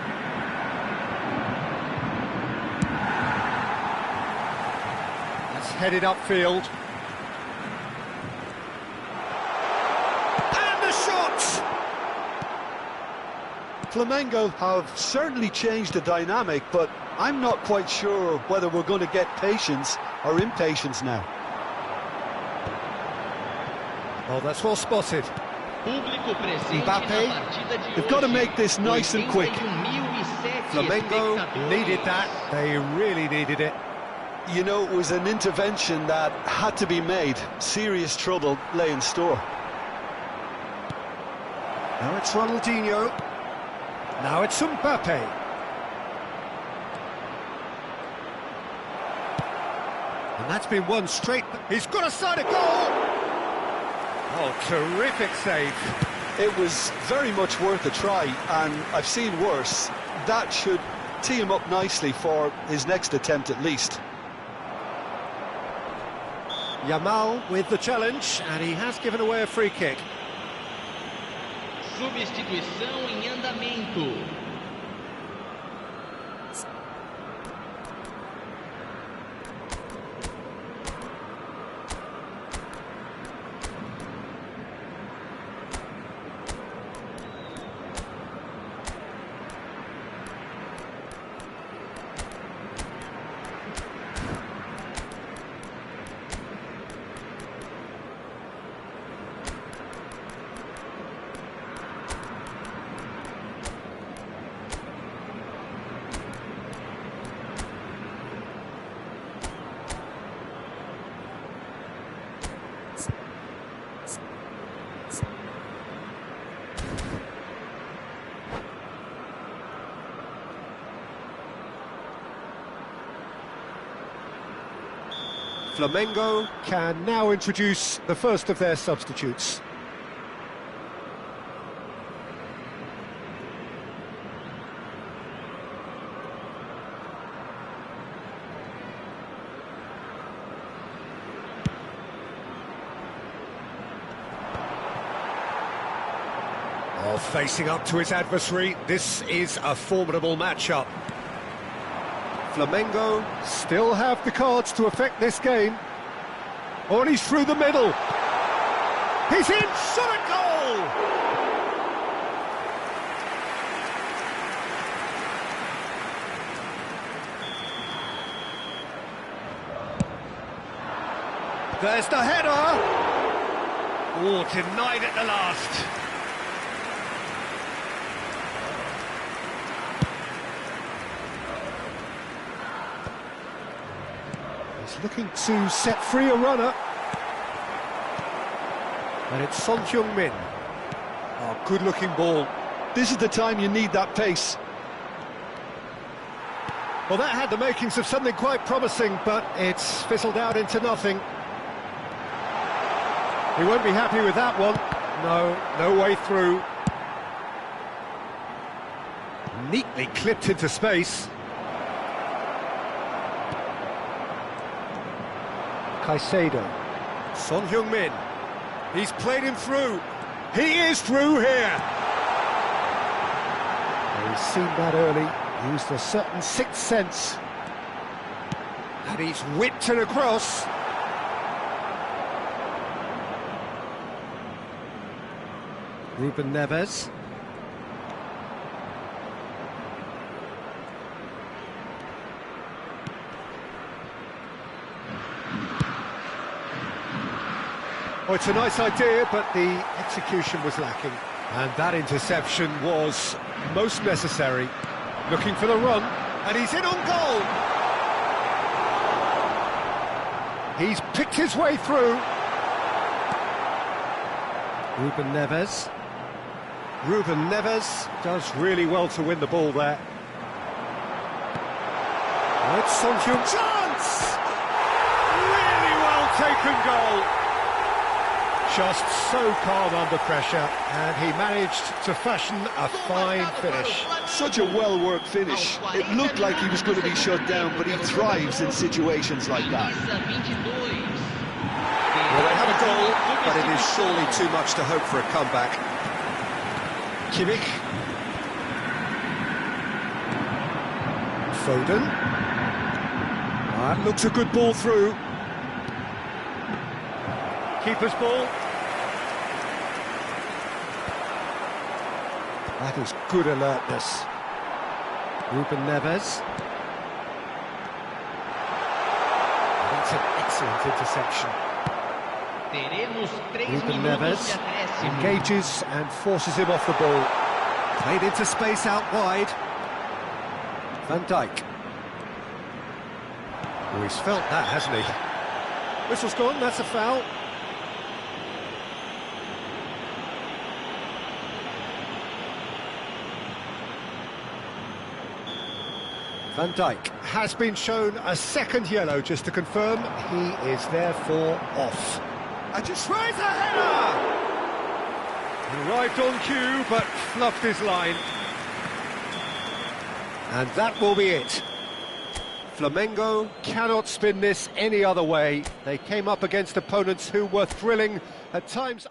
That's headed upfield. Flamengo have certainly changed the dynamic, but I'm not quite sure whether we're going to get patience or impatience now. Oh, that's well spotted. Mbappe. They've got to make this nice and quick. Flamengo needed that. They really needed it. You know, it was an intervention that had to be made. Serious trouble lay in store. Now it's Ronaldinho. Now it's Mbappe. And that's been one straight. He's got a side of goal. Oh, terrific save. It was very much worth a try, and I've seen worse. That should tee him up nicely for his next attempt at least. Yamal with the challenge, and he has given away a free kick. Substituição em andamento. Flamengo can now introduce the first of their substitutes. Oh, facing up to his adversary, this is a formidable matchup. Flamengo still have the cards to affect this game. Oh, and he's through the middle. He's in, shot a goal! There's the header. Oh, denied at the last. Looking to set free a runner. And it's Son Heung-min. Oh, good-looking ball. This is the time you need that pace. Well, that had the makings of something quite promising, but it's fizzled out into nothing. He won't be happy with that one. No way through. Neatly clipped into space. Caicedo. Son Heung-min. He's played him through. He is through here. He's seen that early. Used a certain sixth sense. And he's whipped it across. Ruben Neves. Oh, it's a nice idea, but the execution was lacking. And that interception was most necessary. Looking for the run, and he's in on goal! He's picked his way through. Ruben Neves does really well to win the ball there. It's Son Heung chance! Really well taken goal. Just so calm under pressure, and he managed to fashion a fine finish. Such a well-worked finish. It looked like he was going to be shut down, but he thrives in situations like that. Well, they have a goal, but it is surely too much to hope for a comeback. Kimmich. Foden. That looks a good ball through. Keeper's ball. That is good alertness. Ruben Neves. That's an excellent interception. Ruben Neves engages and forces him off the ball. Played into space out wide. Van Dijk. Oh, he's felt that, hasn't he? Whistle's gone, that's a foul. Van Dijk has been shown a second yellow, just to confirm he is therefore off. And just tries a header! He arrived on cue, but fluffed his line. And that will be it. Flamengo cannot spin this any other way. They came up against opponents who were thrilling, at times...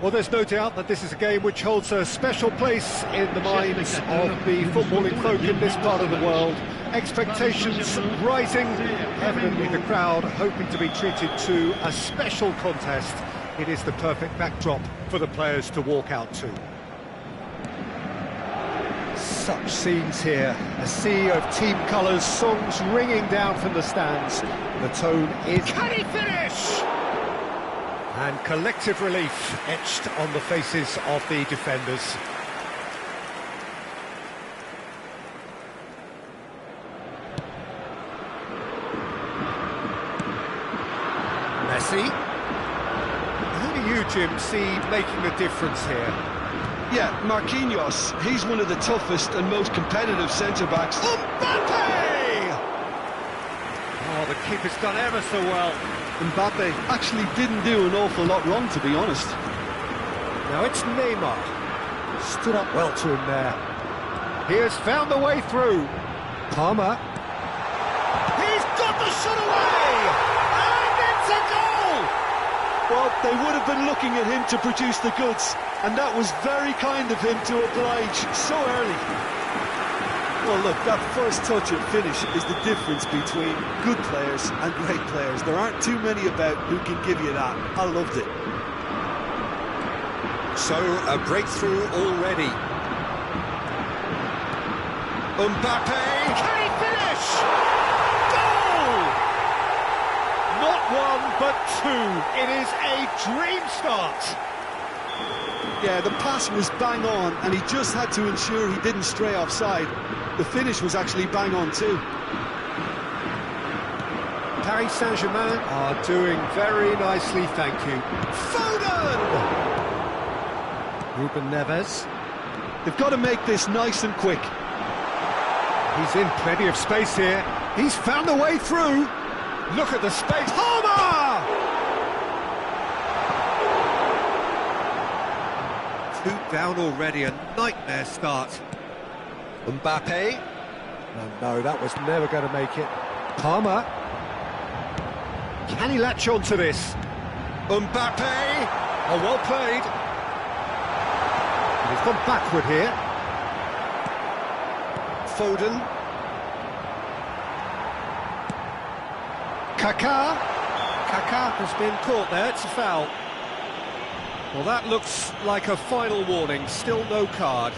Well, there's no doubt that this is a game which holds a special place in the minds of the footballing folk in this part of the world. Expectations rising, evidently the crowd hoping to be treated to a special contest. It is the perfect backdrop for the players to walk out to. Such scenes here, a sea of team colours, songs ringing down from the stands. The tone is... Can he finish? And collective relief etched on the faces of the defenders. Messi. Who do you, Jim, see making the difference here? Yeah, Marquinhos. He's one of the toughest and most competitive centre-backs. Mbappe! Oh, the keeper's done ever so well. Mbappe actually didn't do an awful lot wrong, to be honest. Now it's Neymar. Stood up well to him there. He has found the way through. Palmer. He's got the shot away! And it's a goal! Well, they would have been looking at him to produce the goods, and that was very kind of him to oblige so early. Well, look, that first touch and finish is the difference between good players and great players. There aren't too many about who can give you that. I loved it. So, a breakthrough already. Mbappe! Can he finish? Goal! Not one, but two. It is a dream start. Yeah, the pass was bang on, and he just had to ensure he didn't stray offside. The finish was actually bang on too. Paris Saint-Germain are doing very nicely, thank you. Foden! Ruben Neves. They've got to make this nice and quick. He's in plenty of space here. He's found the way through. Look at the space. Palmer! 2 down already, a nightmare start. Mbappe. No, that was never going to make it. Palmer. Can he latch on to this? Mbappe. Oh, well played. And he's gone backward here. Foden. Kaká. Kaká has been caught there, it's a foul. Well, that looks like a final warning, still no card.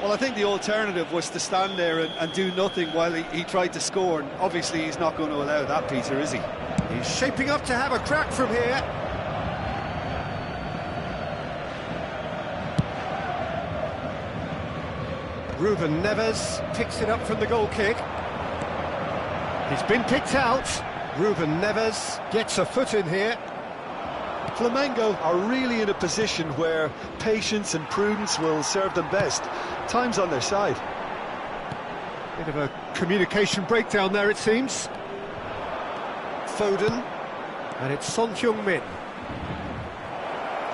Well, I think the alternative was to stand there and do nothing while he tried to score, and obviously he's not going to allow that, Peter, is he? He's shaping up to have a crack from here. Ruben Neves picks it up from the goal kick. He's been picked out. Ruben Neves gets a foot in here. Flamengo are really in a position where patience and prudence will serve them best. Time's on their side. Bit of a communication breakdown there, it seems. Foden, and it's Son Heung-min.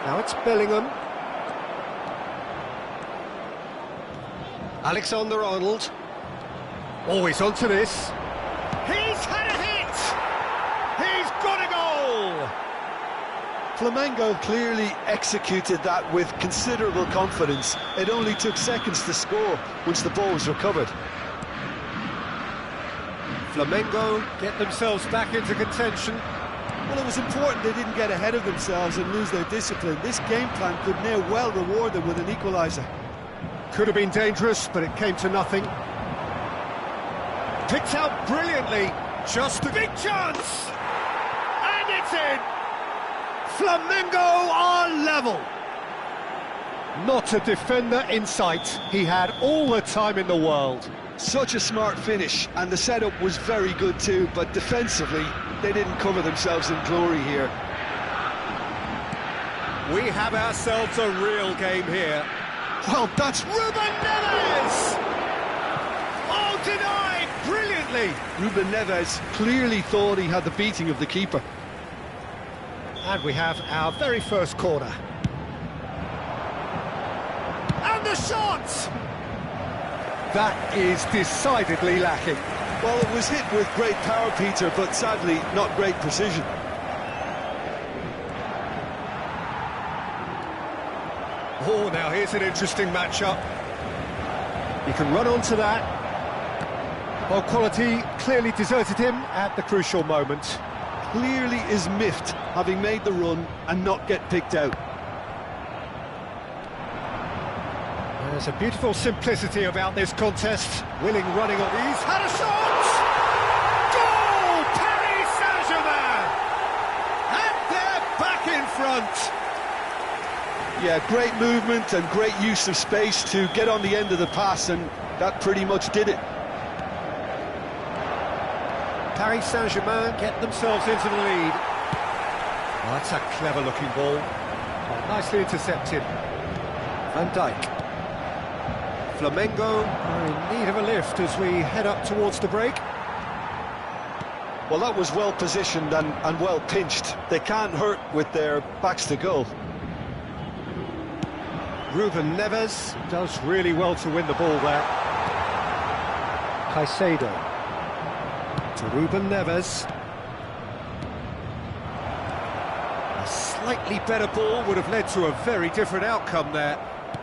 Now it's Bellingham. Alexander-Arnold. Always onto this. He's had a hit! He's got a goal! Flamengo clearly executed that with considerable confidence. It only took seconds to score once the ball was recovered. Flamengo get themselves back into contention. Well, it was important they didn't get ahead of themselves and lose their discipline. This game plan could now well reward them with an equaliser. Could have been dangerous, but it came to nothing. Picked out brilliantly. Just a big chance! And it's in! Flamengo are level! Not a defender in sight. He had all the time in the world. Such a smart finish, and the setup was very good too, but defensively, they didn't cover themselves in glory here. We have ourselves a real game here. Well, that's Ruben Neves! Oh, denied brilliantly! Ruben Neves clearly thought he had the beating of the keeper. And we have our very first corner. And the shot! That is decidedly lacking. Well, it was hit with great power, Peter, but sadly, not great precision. Oh, now here's an interesting matchup. He can run onto that. Well, quality clearly deserted him at the crucial moment. Clearly is miffed, having made the run and not get picked out. There's a beautiful simplicity about this contest. Willing running on. He's had a shot! Goal! Paris Saint-Germain! And they're back in front. Yeah, great movement and great use of space to get on the end of the pass, and that pretty much did it. Paris Saint-Germain get themselves into the lead. Oh, that's a clever-looking ball. Oh, nicely intercepted. Van Dijk. Flamengo are in need of a lift as we head up towards the break. Well, that was well positioned and well pinched. They can't hurt with their backs to goal. Ruben Neves does really well to win the ball there. Caicedo to Ruben Neves. A slightly better ball would have led to a very different outcome there.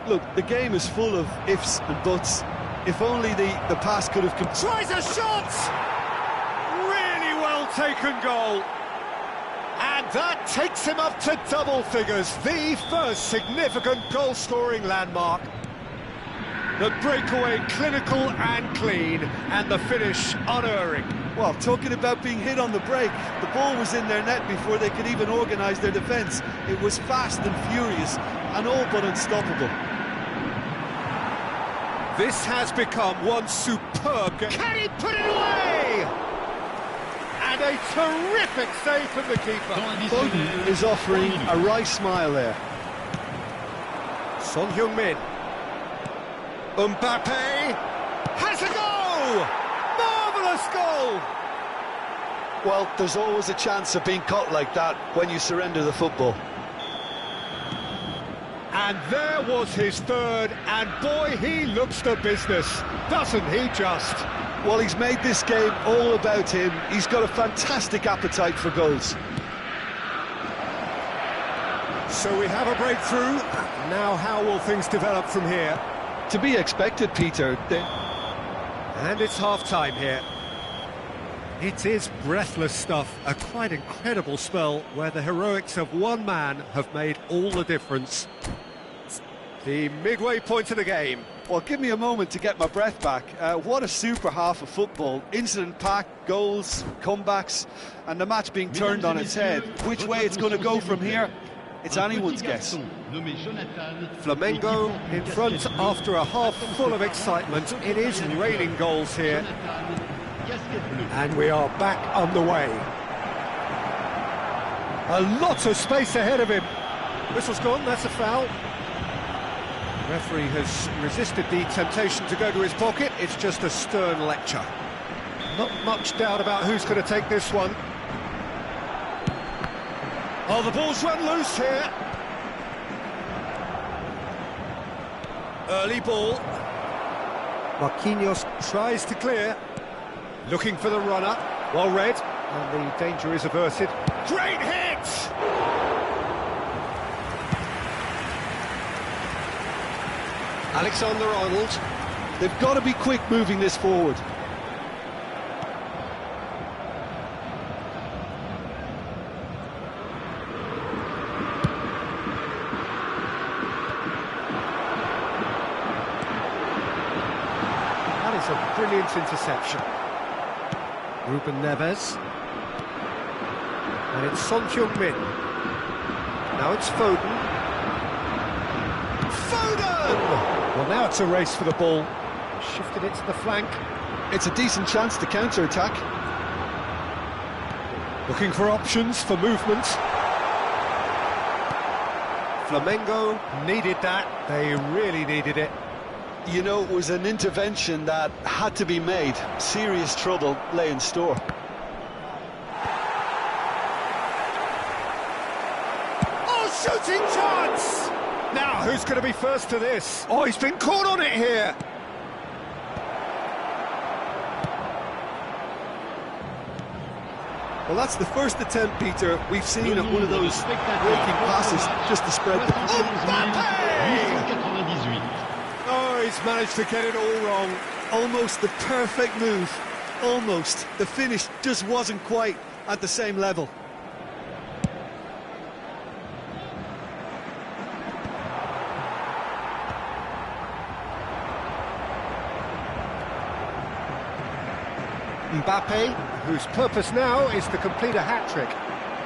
Look, the game is full of ifs and buts. If only the pass could have come. Tries a shot! Really well taken goal. And that takes him up to double figures, the first significant goal-scoring landmark. The breakaway clinical and clean, and the finish unerring. Well, talking about being hit on the break, the ball was in their net before they could even organise their defence. It was fast and furious, and all but unstoppable. This has become one superb game. Can he put it away? And a terrific save from the keeper. Foden is offering a wry smile there. Son Heung-min. Mbappe has a goal! Marvellous goal! Well, there's always a chance of being caught like that when you surrender the football. And there was his third, and boy, he looks the business, doesn't he just? Well, he's made this game all about him. He's got a fantastic appetite for goals. So we have a breakthrough. Now how will things develop from here? To be expected, Peter. And it's half-time here. It is breathless stuff, a quite incredible spell where the heroics of one man have made all the difference. The midway point of the game. Well, give me a moment to get my breath back. What a super half of football. Incident-packed, goals, comebacks, and the match being turned on its head. Which way it's going to go from here, it's anyone's guess. Flamengo in front after a half full of excitement. It is raining goals here. And we are back underway. A lot of space ahead of him. Whistle's gone, that's a foul. The referee has resisted the temptation to go to his pocket. It's just a stern lecture. Not much doubt about who's going to take this one. Oh, the ball's run loose here. Early ball. Marquinhos tries to clear. Looking for the runner. Well read. And the danger is averted. Great hit! Alexander-Arnold. They've got to be quick moving this forward. That is a brilliant interception. Ruben Neves. And it's Son Heung-min. Now it's Foden. Foden! Well, now it's a race for the ball. Shifted it to the flank. It's a decent chance to counter-attack. Looking for options for movement. Flamengo needed that. They really needed it. You know, it was an intervention that had to be made. Serious trouble lay in store. Oh, shooting chance! Now, who's going to be first to this? Oh, he's been caught on it here. Well, that's the first attempt, Peter, we've seen at one of those breaking passes just to spread the... Oh, he's managed to get it all wrong. Almost the perfect move. Almost. The finish just wasn't quite at the same level. Mbappe, whose purpose now is to complete a hat-trick.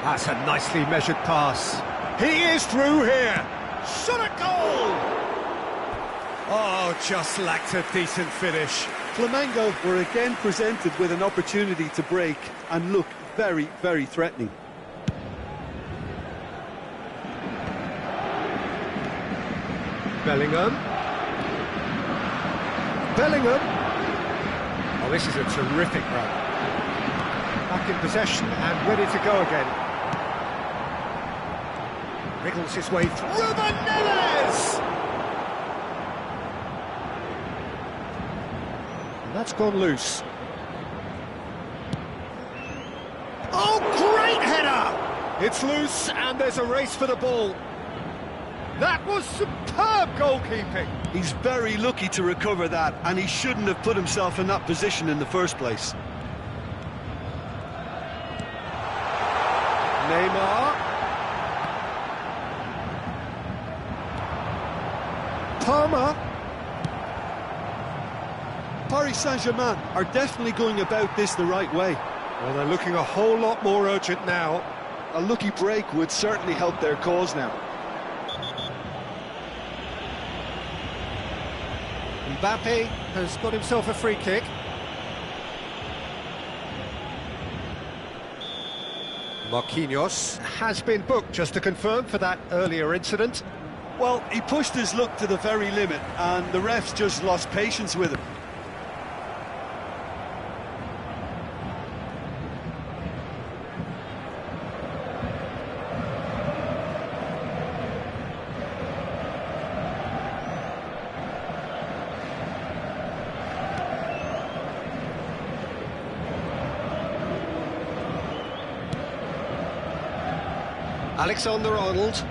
That's a nicely measured pass. He is through here. Shot at goal! Oh, just lacked a decent finish. Flamengo were again presented with an opportunity to break and look very, very threatening. Bellingham. Oh, this is a terrific run. Back in possession and ready to go again. Wriggles his way through. Ruben Neves! And that's gone loose. Oh, great header! It's loose and there's a race for the ball. That was superb goalkeeping. He's very lucky to recover that, and he shouldn't have put himself in that position in the first place. Neymar. Palmer. Paris Saint-Germain are definitely going about this the right way. Well, they're looking a whole lot more urgent now. A lucky break would certainly help their cause now. Mbappe has got himself a free kick. Marquinhos has been booked, just to confirm, for that earlier incident. Well, he pushed his luck to the very limit, and the refs just lost patience with him. Alexander-Arnold.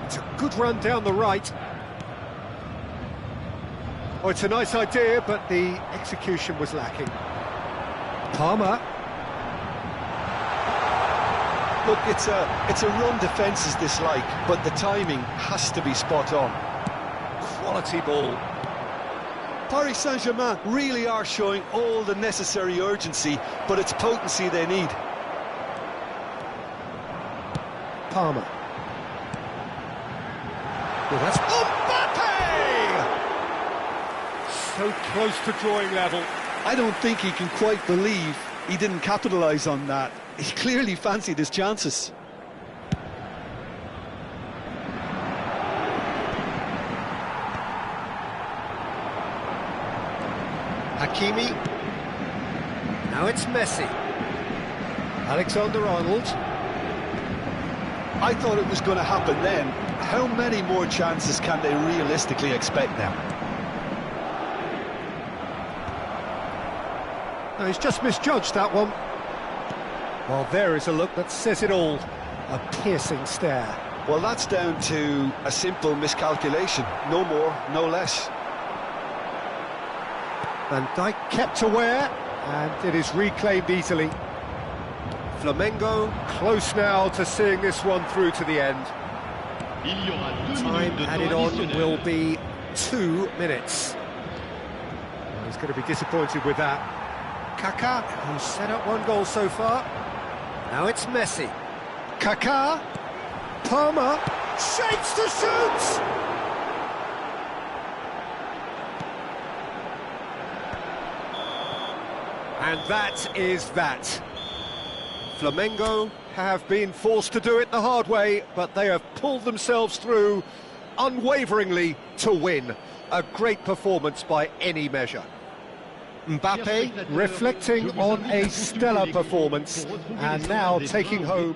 It's a good run down the right. Oh, it's a nice idea, but the execution was lacking. Palmer. Look, it's a run defence is dislike, but the timing has to be spot on. quality ball. Paris Saint-Germain really are showing all the necessary urgency, but it's potency they need. Palmer. Well, that's Mbappe! So close to drawing level. I don't think he can quite believe he didn't capitalise on that. He clearly fancied his chances. Hakimi. Now it's Messi. Alexander-Arnold. I thought it was going to happen then. How many more chances can they realistically expect now? No, he's just misjudged that one. Well, there is a look that says it all. A piercing stare. Well, that's down to a simple miscalculation. No more, no less. Van Dijk kept aware, and it is reclaimed easily. Flamengo close now to seeing this one through to the end. Time added on will be 2 minutes. Well, he's going to be disappointed with that. Kaká, who's set up 1 goal so far. Now it's Messi. Kaká. Palmer. Shapes to shoot! And that is that. Flamengo have been forced to do it the hard way, but they have pulled themselves through unwaveringly to win. A great performance by any measure. Mbappe reflecting on a stellar performance and now taking home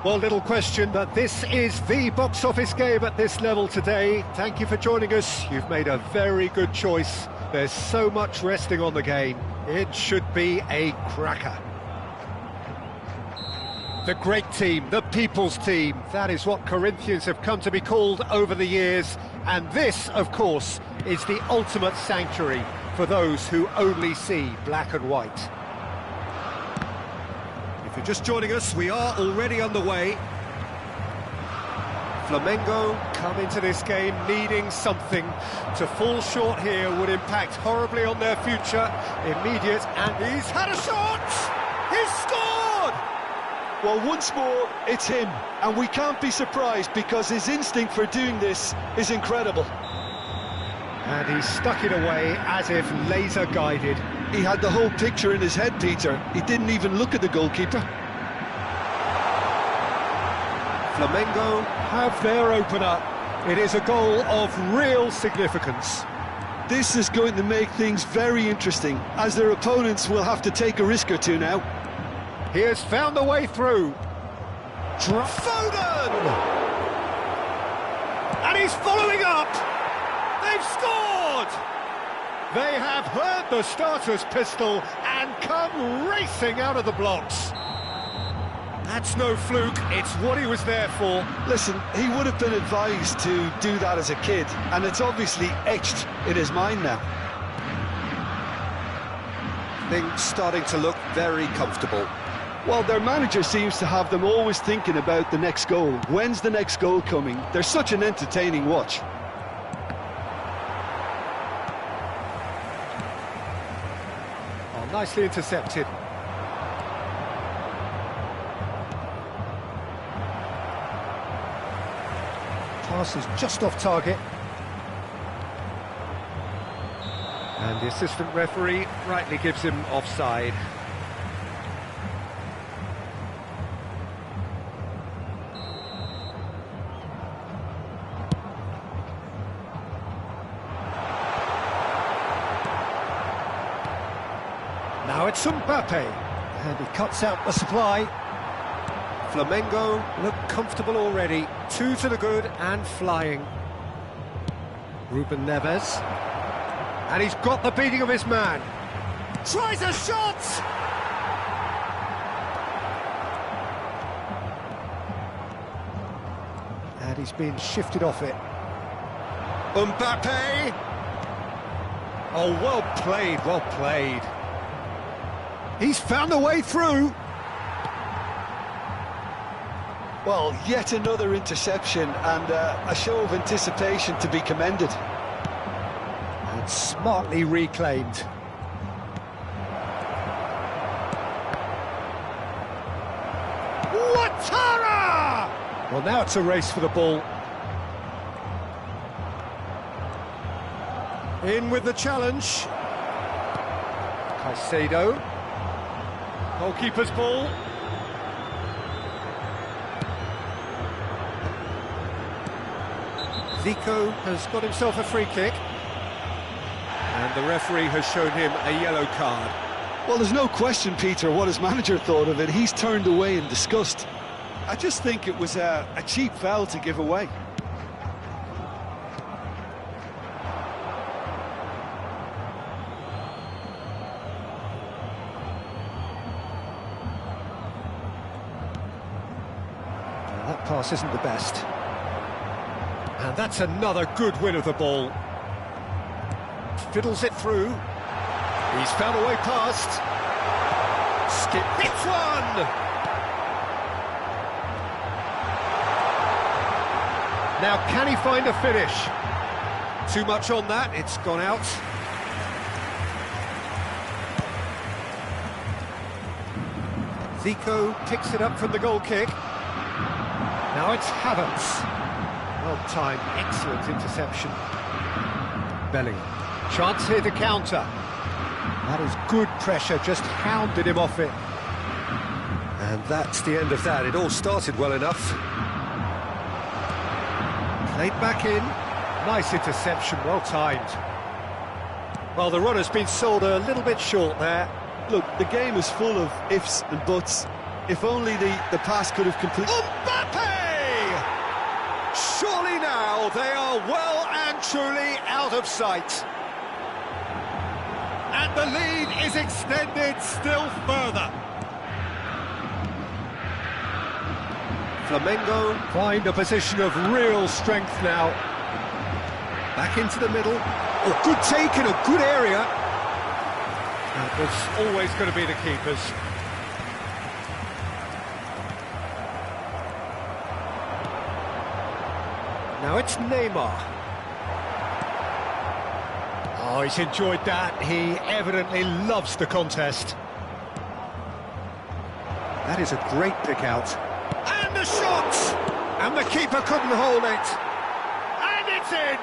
Well, little question, but this is the box office game at this level today. Thank you for joining us. You've made a very good choice. There's so much resting on the game. It should be a cracker. The great team, the people's team. That is what Corinthians have come to be called over the years. And this, of course, is the ultimate sanctuary for those who only see black and white. If you're just joining us, we are already underway. Flamengo come into this game needing something. To fall short here would impact horribly on their future. Immediate, and he's had a shot! He's scored! Well, once more, it's him, and we can't be surprised because his instinct for doing this is incredible. And he stuck it away as if laser-guided. He had the whole picture in his head, Peter. He didn't even look at the goalkeeper. Flamengo have their opener. It is a goal of real significance. This is going to make things very interesting, as their opponents will have to take a risk or two now. He has found the way through. Foden! And he's following up! They've scored! They have heard the starter's pistol and come racing out of the blocks. That's no fluke, it's what he was there for. Listen, he would have been advised to do that as a kid, and it's obviously etched in his mind now. Things starting to look very comfortable. Well, their manager seems to have them always thinking about the next goal. When's the next goal coming? They're such an entertaining watch. Oh, nicely intercepted. Pass is just off target. And the assistant referee rightly gives him offside. Now it's Mbappe, and he cuts out the supply. Flamengo look comfortable already. 2 to the good and flying. Ruben Neves. And he's got the beating of his man. Tries a shot! And he's been shifted off it. Mbappe! Oh, well played, well played. He's found a way through. Well, yet another interception and a show of anticipation to be commended. And smartly reclaimed. Ouattara! Well, now it's a race for the ball. In with the challenge. Caicedo. Goalkeeper's ball. Zico has got himself a free kick. And the referee has shown him a yellow card. Well, there's no question, Peter, what his manager thought of it. He's turned away in disgust. I just think it was a cheap foul to give away. That pass isn't the best. And that's another good win of the ball. Fiddles it through. He's found a way past. Skip hits one! Now, can he find a finish? Too much on that, it's gone out. Zico picks it up from the goal kick. Now it's Havertz. Well timed, excellent interception. Bellingham. Chance here to counter. That is good pressure, just hounded him off it. And that's the end of that. It all started well enough. Played back in. Nice interception, well timed. Well, the run has been sold a little bit short there. Look, the game is full of ifs and buts. If only the pass could have completed... Mbappe! Surely now they are well and truly out of sight. And the lead is extended still further. Flamengo find a position of real strength now. Back into the middle. Oh, good take in a good area. It's always going to be the keepers. Now it's Neymar. Oh, he's enjoyed that. He evidently loves the contest. That is a great pick out. And the shot! And the keeper couldn't hold it. And it's in!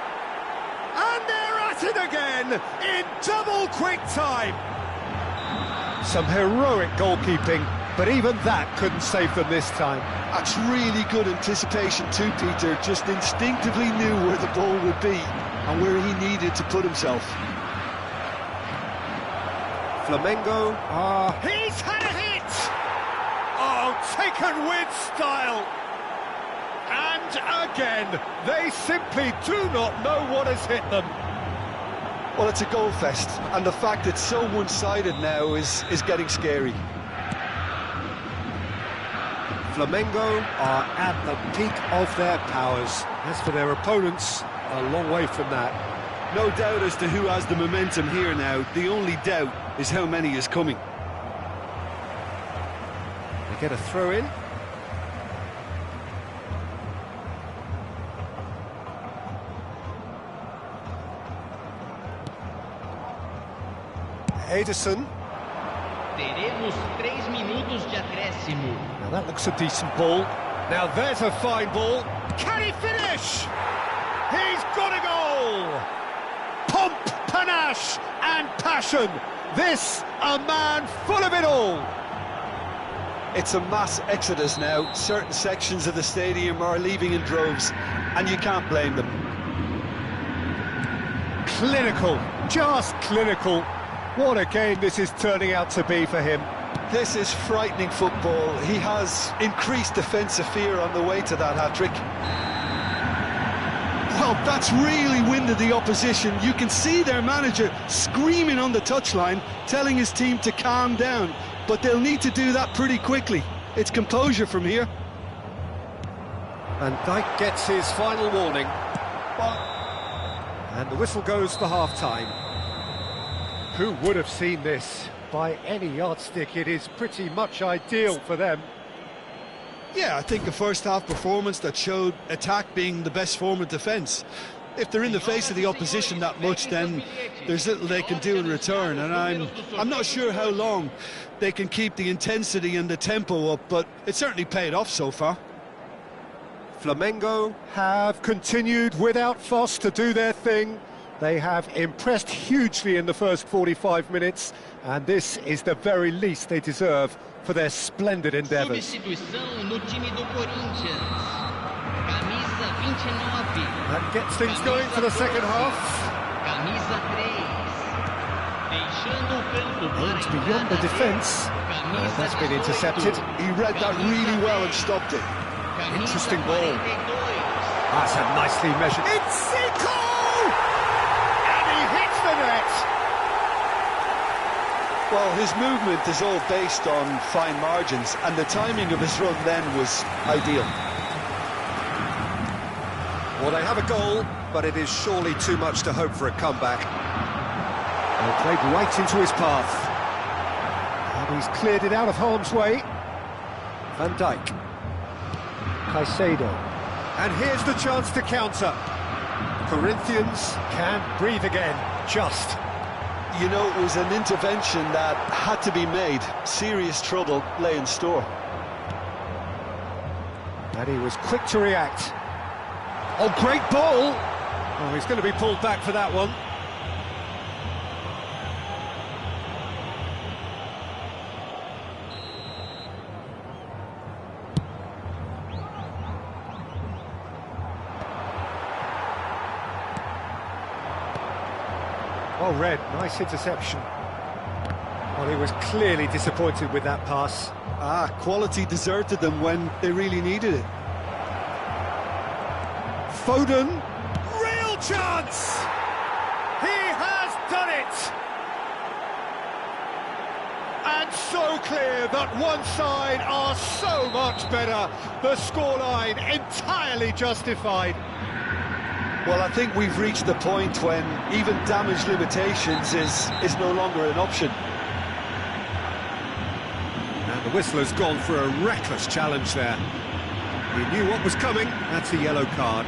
And they're at it again, in double quick time. Some heroic goalkeeping, but even that couldn't save them this time. That's really good anticipation too, Peter. Just instinctively knew where the ball would be and where he needed to put himself. Flamengo, he's had a hit! Oh, taken with style! And again, they simply do not know what has hit them. Well, it's a goal fest, and the fact it's so one-sided now is getting scary. Flamengo are at the peak of their powers. As for their opponents, a long way from that. No doubt as to who has the momentum here now. The only doubt is how many is coming. They get a throw in. Ederson. Teremos 3 minutos de acréscimo. Now that looks a decent ball. Now there's a fine ball. Can he finish? He's got a goal! Pomp, panache and passion. This, a man full of it all. It's a mass exodus now. Certain sections of the stadium are leaving in droves, and you can't blame them. Clinical, just clinical. What a game this is turning out to be for him. This is frightening football. He has increased defensive fear on the way to that hat-trick. Well, that's really winded the opposition. You can see their manager screaming on the touchline, telling his team to calm down. But they'll need to do that pretty quickly. It's composure from here. And Dijk gets his final warning. And the whistle goes for half-time. Who would have seen this? By any yardstick, it is pretty much ideal for them. Yeah, I think a first-half performance that showed attack being the best form of defence. If they're in the face of the opposition that much, then there's little they can do in return, and I'm not sure how long they can keep the intensity and the tempo up, but it certainly paid off so far. Flamengo have continued without fuss to do their thing. They have impressed hugely in the first 45 minutes, and this is the very least they deserve for their splendid endeavours. Substituição no time do Corinthians. Camisa 29. That gets things going for the second half. Camisa 3. Deixando o campo para It's beyond the defence. That's been intercepted. He read that really well and stopped it. Interesting ball. That's a nicely measured. It's Zico! And he hits the net. Well, his movement is all based on fine margins, and the timing of his run then was ideal. Well, they have a goal, but it is surely too much to hope for a comeback. They played right into his path. And he's cleared it out of harm's way. Van Dijk. Caicedo. And here's the chance to counter. Corinthians can breathe again, just. You know, it was an intervention that had to be made. Serious trouble lay in store. And he was quick to react. Oh, great ball! Oh, he's going to be pulled back for that one. Well read, nice interception. Well, he was clearly disappointed with that pass. Quality deserted them when they really needed it. Foden, real chance! He has done it! And It's so clear that one side are so much better. The scoreline entirely justified. Well, I think we've reached the point when even damage limitations is no longer an option. And the whistler's gone for a reckless challenge there. He knew what was coming. That's a yellow card.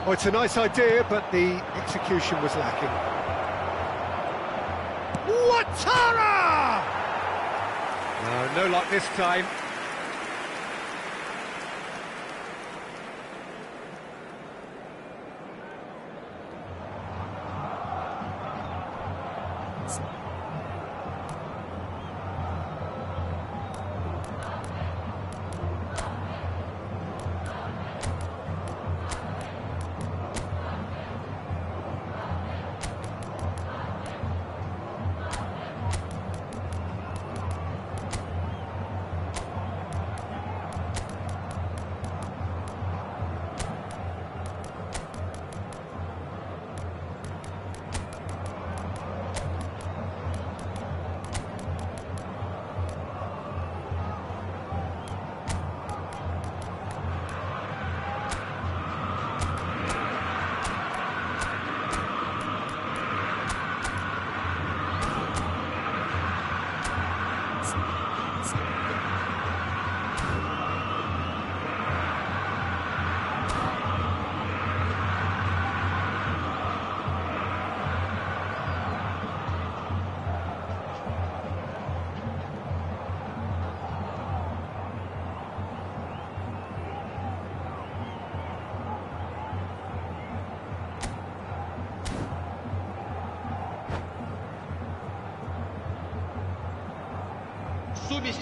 Oh, it's a nice idea, but the execution was lacking. Ouattara! No luck this time.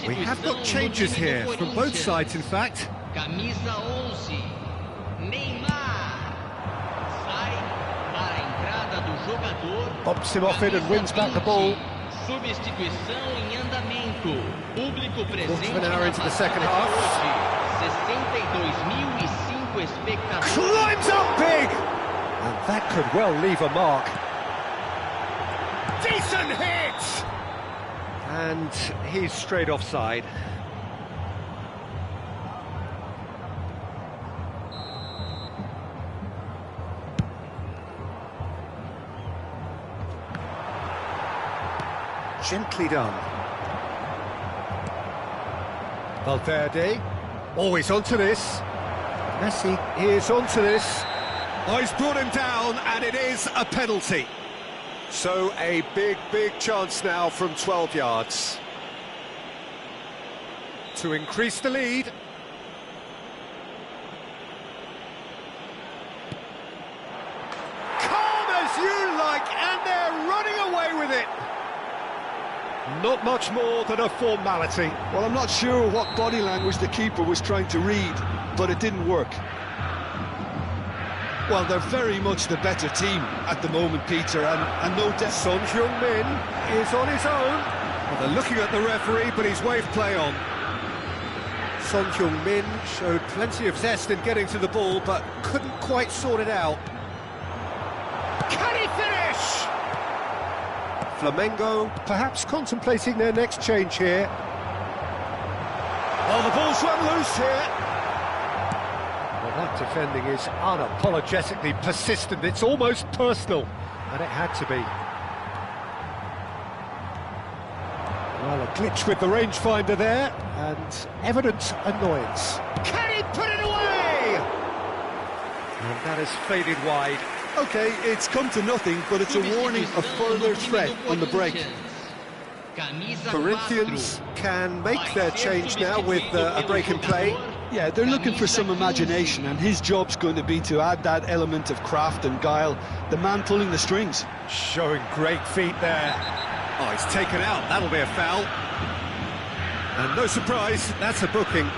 We have got changes here, from both sides in fact. Camisa 11, Neymar. Sai para a entrada do jogador. Bumps him off it and wins back the ball. Substituição em andamento. Público presente Quarter of an hour into the second half. 62.005 espectadores. Climbs up big! And that could well leave a mark. Decent hit! And he's straight offside. Gently done. Valverde. Always onto this. Messi is onto this. Oh, he's brought him down, and it is a penalty. So a big chance now from 12 yards to increase the lead. Calm as you like, and they're running away with it. Not much more than a formality. Well, I'm not sure what body language the keeper was trying to read, but it didn't work. Well, they're very much the better team at the moment, Peter, and no doubt. Son Heung-min is on his own. Well, they're looking at the referee, but he's waved play on. Son Heung-min showed plenty of zest in getting to the ball, but couldn't quite sort it out. Can he finish? Flamengo perhaps contemplating their next change here. Oh, the ball's run loose here. Well, that defending is unapologetically persistent. It's almost personal, and it had to be. Well, a glitch with the rangefinder there, and evident annoyance. Can he put it away? And that has faded wide. Okay, it's come to nothing, but it's a warning of further threat on the break. Corinthians can make their change now with a break in play. Yeah, they're looking for some imagination, and his job's going to be to add that element of craft and guile, the man pulling the strings. Showing great feet there. Oh, he's taken out, that'll be a foul. And no surprise, that's a booking.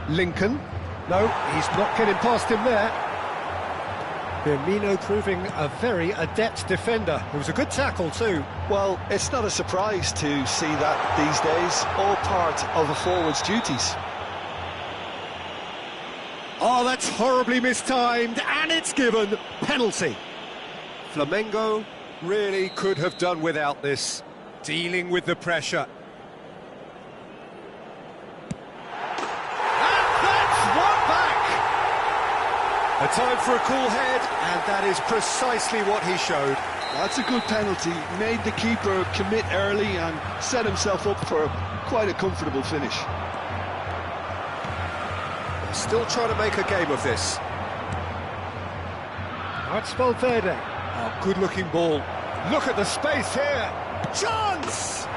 Lincoln. No, he's not getting past him there. Firmino proving a very adept defender. It was a good tackle too. Well, it's not a surprise to see that these days, all part of a forward's duties. Oh, that's horribly mistimed, and it's given. Penalty. Flamengo really could have done without this. Dealing with the pressure. A time for a cool head, and that is precisely what he showed. That's a good penalty. Made the keeper commit early and set himself up for quite a comfortable finish. They're still trying to make a game of this. That's Valverde. Oh, good-looking ball. Look at the space here. Chance!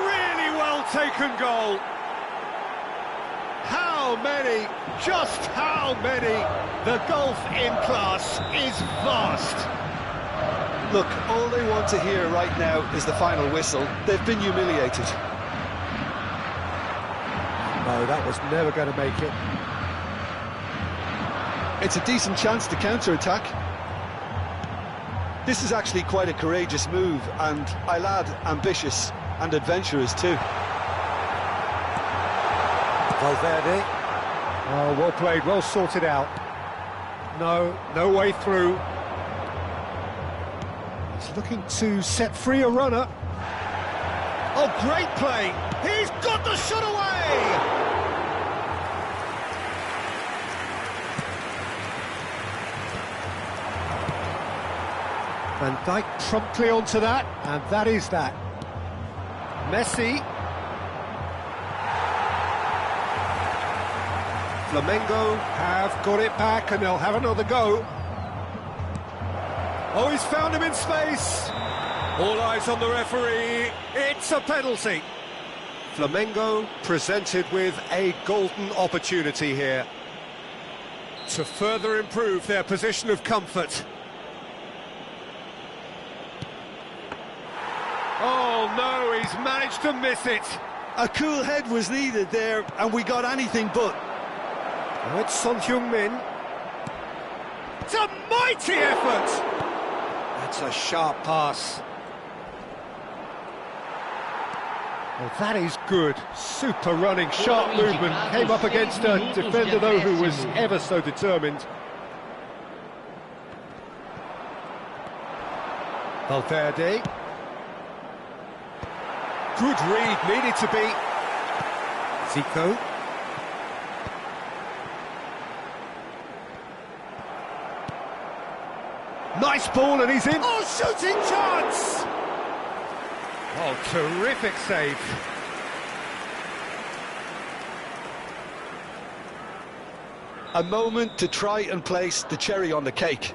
Really well taken goal. How many? Just how many? The gulf in class is vast. Look, all they want to hear right now is the final whistle. They've been humiliated. No, that was never going to make it. It's a decent chance to counter-attack. This is actually quite a courageous move, and I'll add ambitious and adventurous too. Valverde. Oh, well played, well sorted out. No way through. He's looking to set free a runner. Oh, great play! He's got the shot away! Van Dijk promptly onto that, and that is that. Messi. Flamengo have got it back, and they'll have another go. Oh, he's found him in space. All eyes on the referee. It's a penalty. Flamengo presented with a golden opportunity here to further improve their position of comfort. Oh no, he's managed to miss it. A cool head was needed there, and we got anything but. Oh, it's Son Heung-min. It's a mighty effort! That's a sharp pass. Well, that is good. Super running, sharp movement. Came up against a defender, though, who was ever so determined. Valverde. Good read, needed to be. Zico. Nice ball, and he's in. Oh, shooting chance! Oh, terrific save. A moment to try and place the cherry on the cake.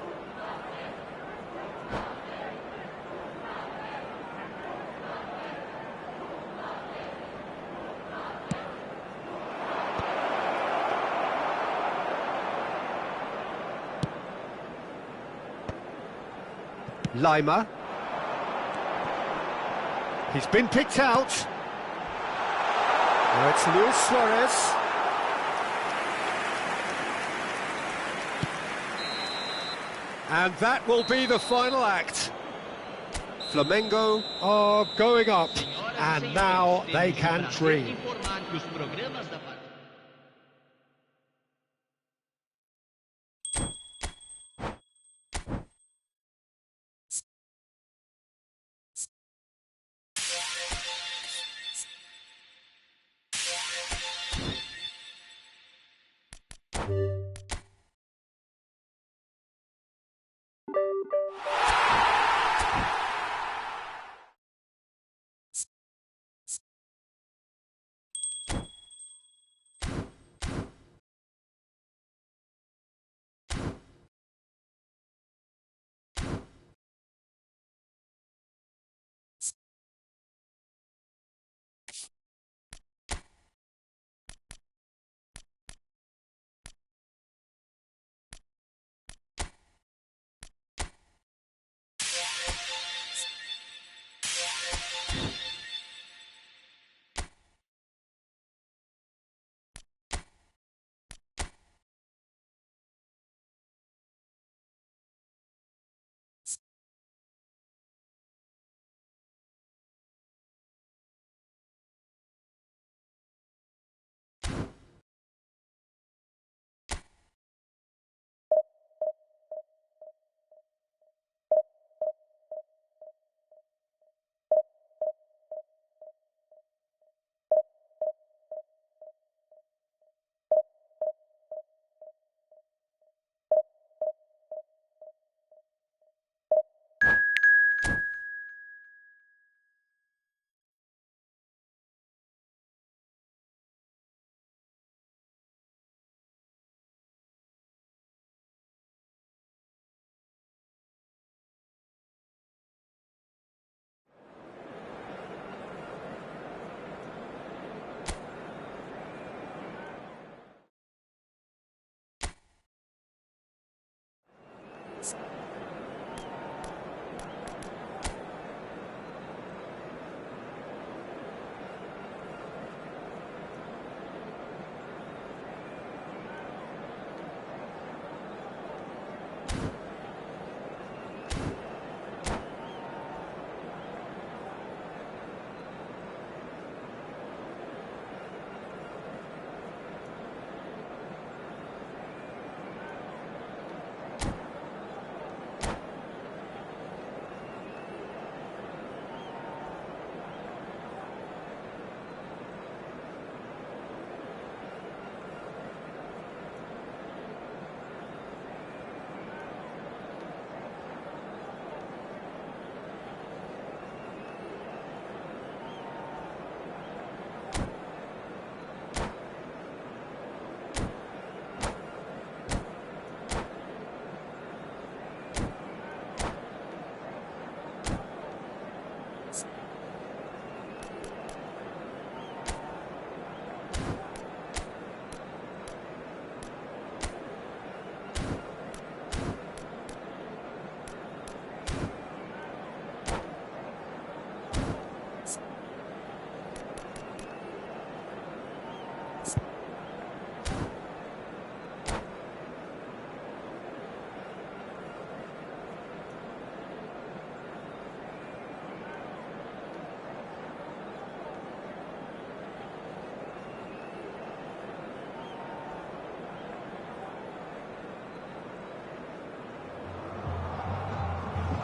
Lima. He's been picked out. Now it's Luis Suarez. And that will be the final act. Flamengo are going up, and now they can dream.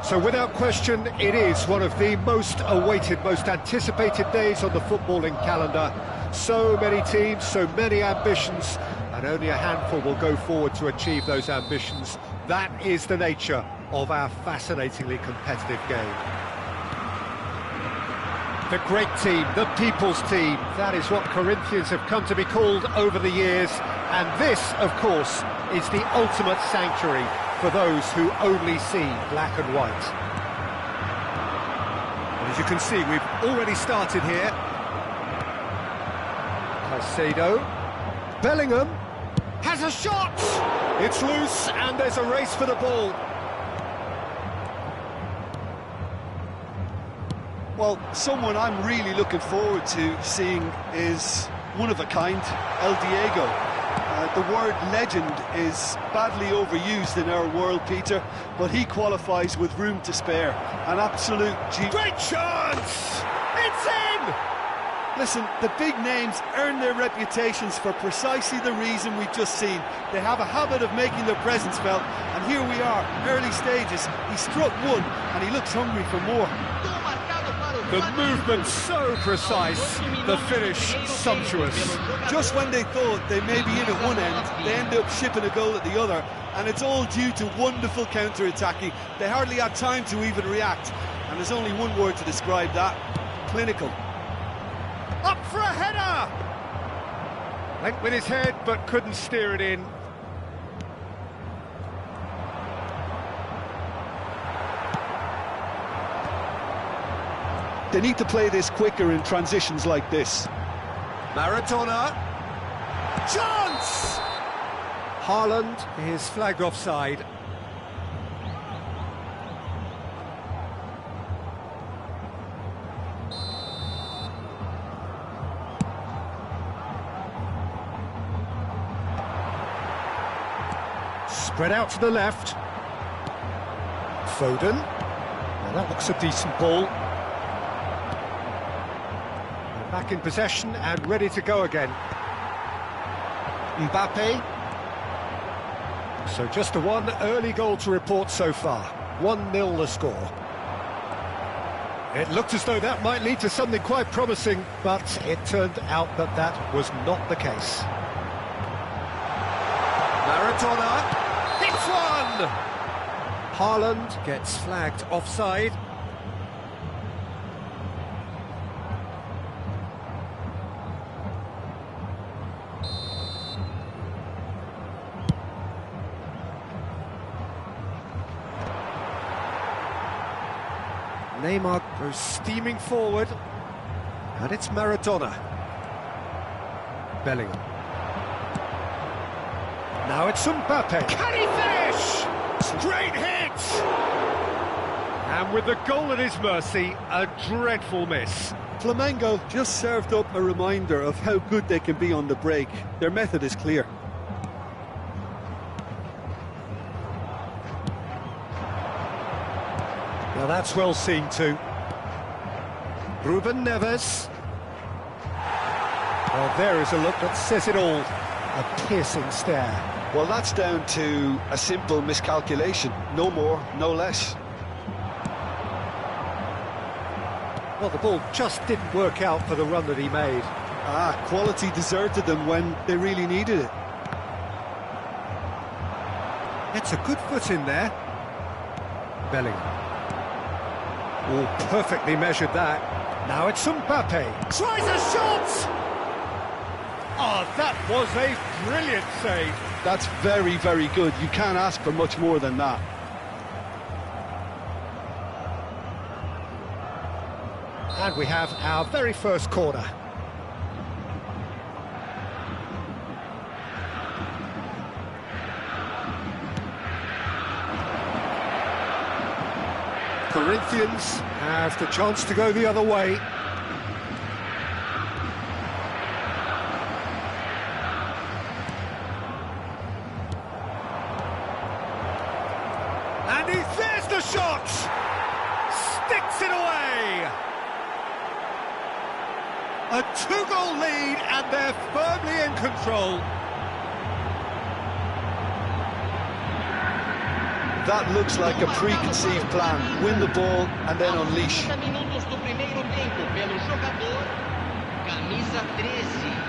So without question, it is one of the most awaited, most anticipated days on the footballing calendar. So many teams, so many ambitions, and only a handful will go forward to achieve those ambitions. That is the nature of our fascinatingly competitive game. The great team, the people's team, that is what Corinthians have come to be called over the years. And this, of course, is the ultimate sanctuary for those who only see black and white. And as you can see, we've already started here. Caicedo. Bellingham has a shot! It's loose and there's a race for the ball. Well, someone I'm really looking forward to seeing is one of a kind, El Diego. The word legend is badly overused in our world, Peter, but he qualifies with room to spare. An absolute Great chance! It's in! Listen, the big names earn their reputations for precisely the reason we've just seen. They have a habit of making their presence felt, and here we are, early stages. He struck one, and he looks hungry for more. The movement so precise, the finish sumptuous. Just when they thought they may be in at one end, they end up shipping a goal at the other, and it's all due to wonderful counter-attacking. They hardly had time to even react, and there's only one word to describe that: clinical. Up for a header! Went with his head, but couldn't steer it in. They need to play this quicker in transitions like this. Maradona. Chance! Haaland is flagged offside. Spread out to the left. Foden. Well, that looks a decent ball. Back in possession and ready to go again. Mbappe. So just the one early goal to report so far. 1-0 the score. It looked as though that might lead to something quite promising, but it turned out that that was not the case. Maradona. It's one! Haaland gets flagged offside. Neymar goes steaming forward, and it's Maradona. Bellingham. Now it's Mbappe. Can he finish? Straight hit! And with the goal at his mercy, a dreadful miss. Flamengo just served up a reminder of how good they can be on the break. Their method is clear. Now that's well seen too. Ruben Neves. Well, there is a look that says it all. A piercing stare. Well, that's down to a simple miscalculation. No more, no less. Well, the ball just didn't work out for the run that he made. Quality deserted them when they really needed it. It's a good foot in there. Bellingham. Oh, perfectly measured that. Now it's Mbappe. Tries a shot! Oh, that was a brilliant save. That's very, very good. You can't ask for much more than that. And we have our very first corner. Corinthians have the chance to go the other way. And there's the shot! Sticks it away! A two-goal lead and they're firmly in control. That looks like a preconceived plan. Win the ball and then unleash. 30 minutos do primeiro tempo pelo jogador, camisa 13.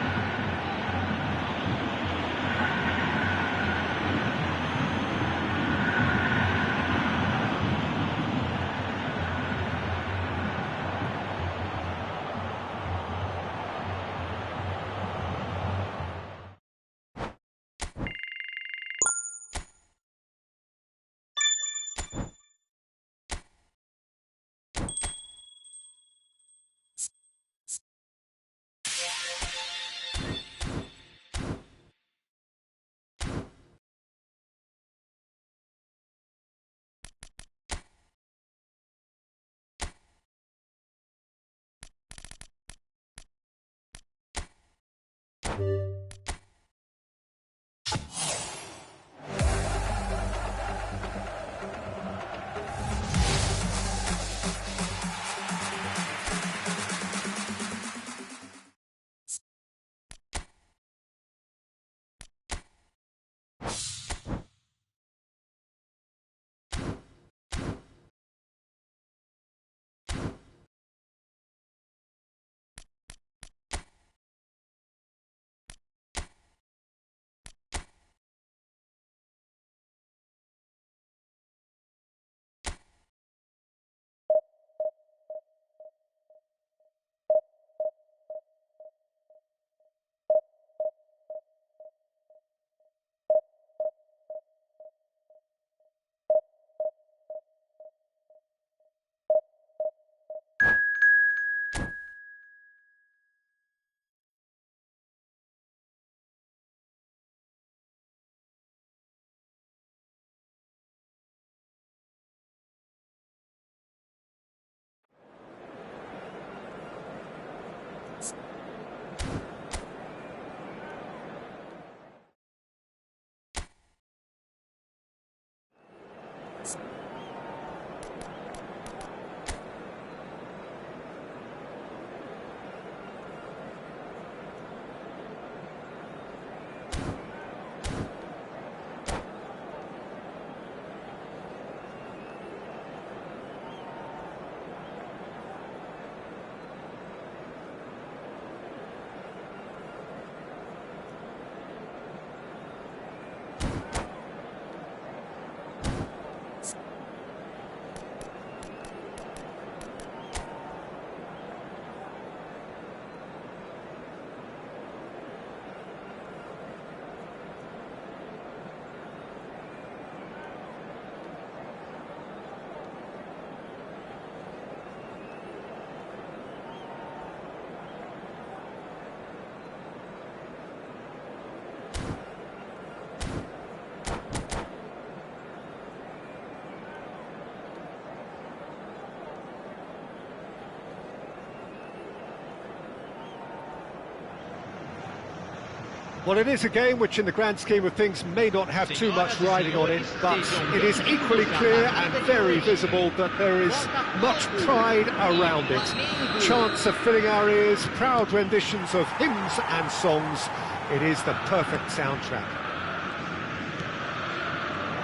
Well, it is a game which in the grand scheme of things may not have too much riding on it, but it is equally clear and very visible that there is much pride around it. Chants are filling our ears, proud renditions of hymns and songs. It is the perfect soundtrack.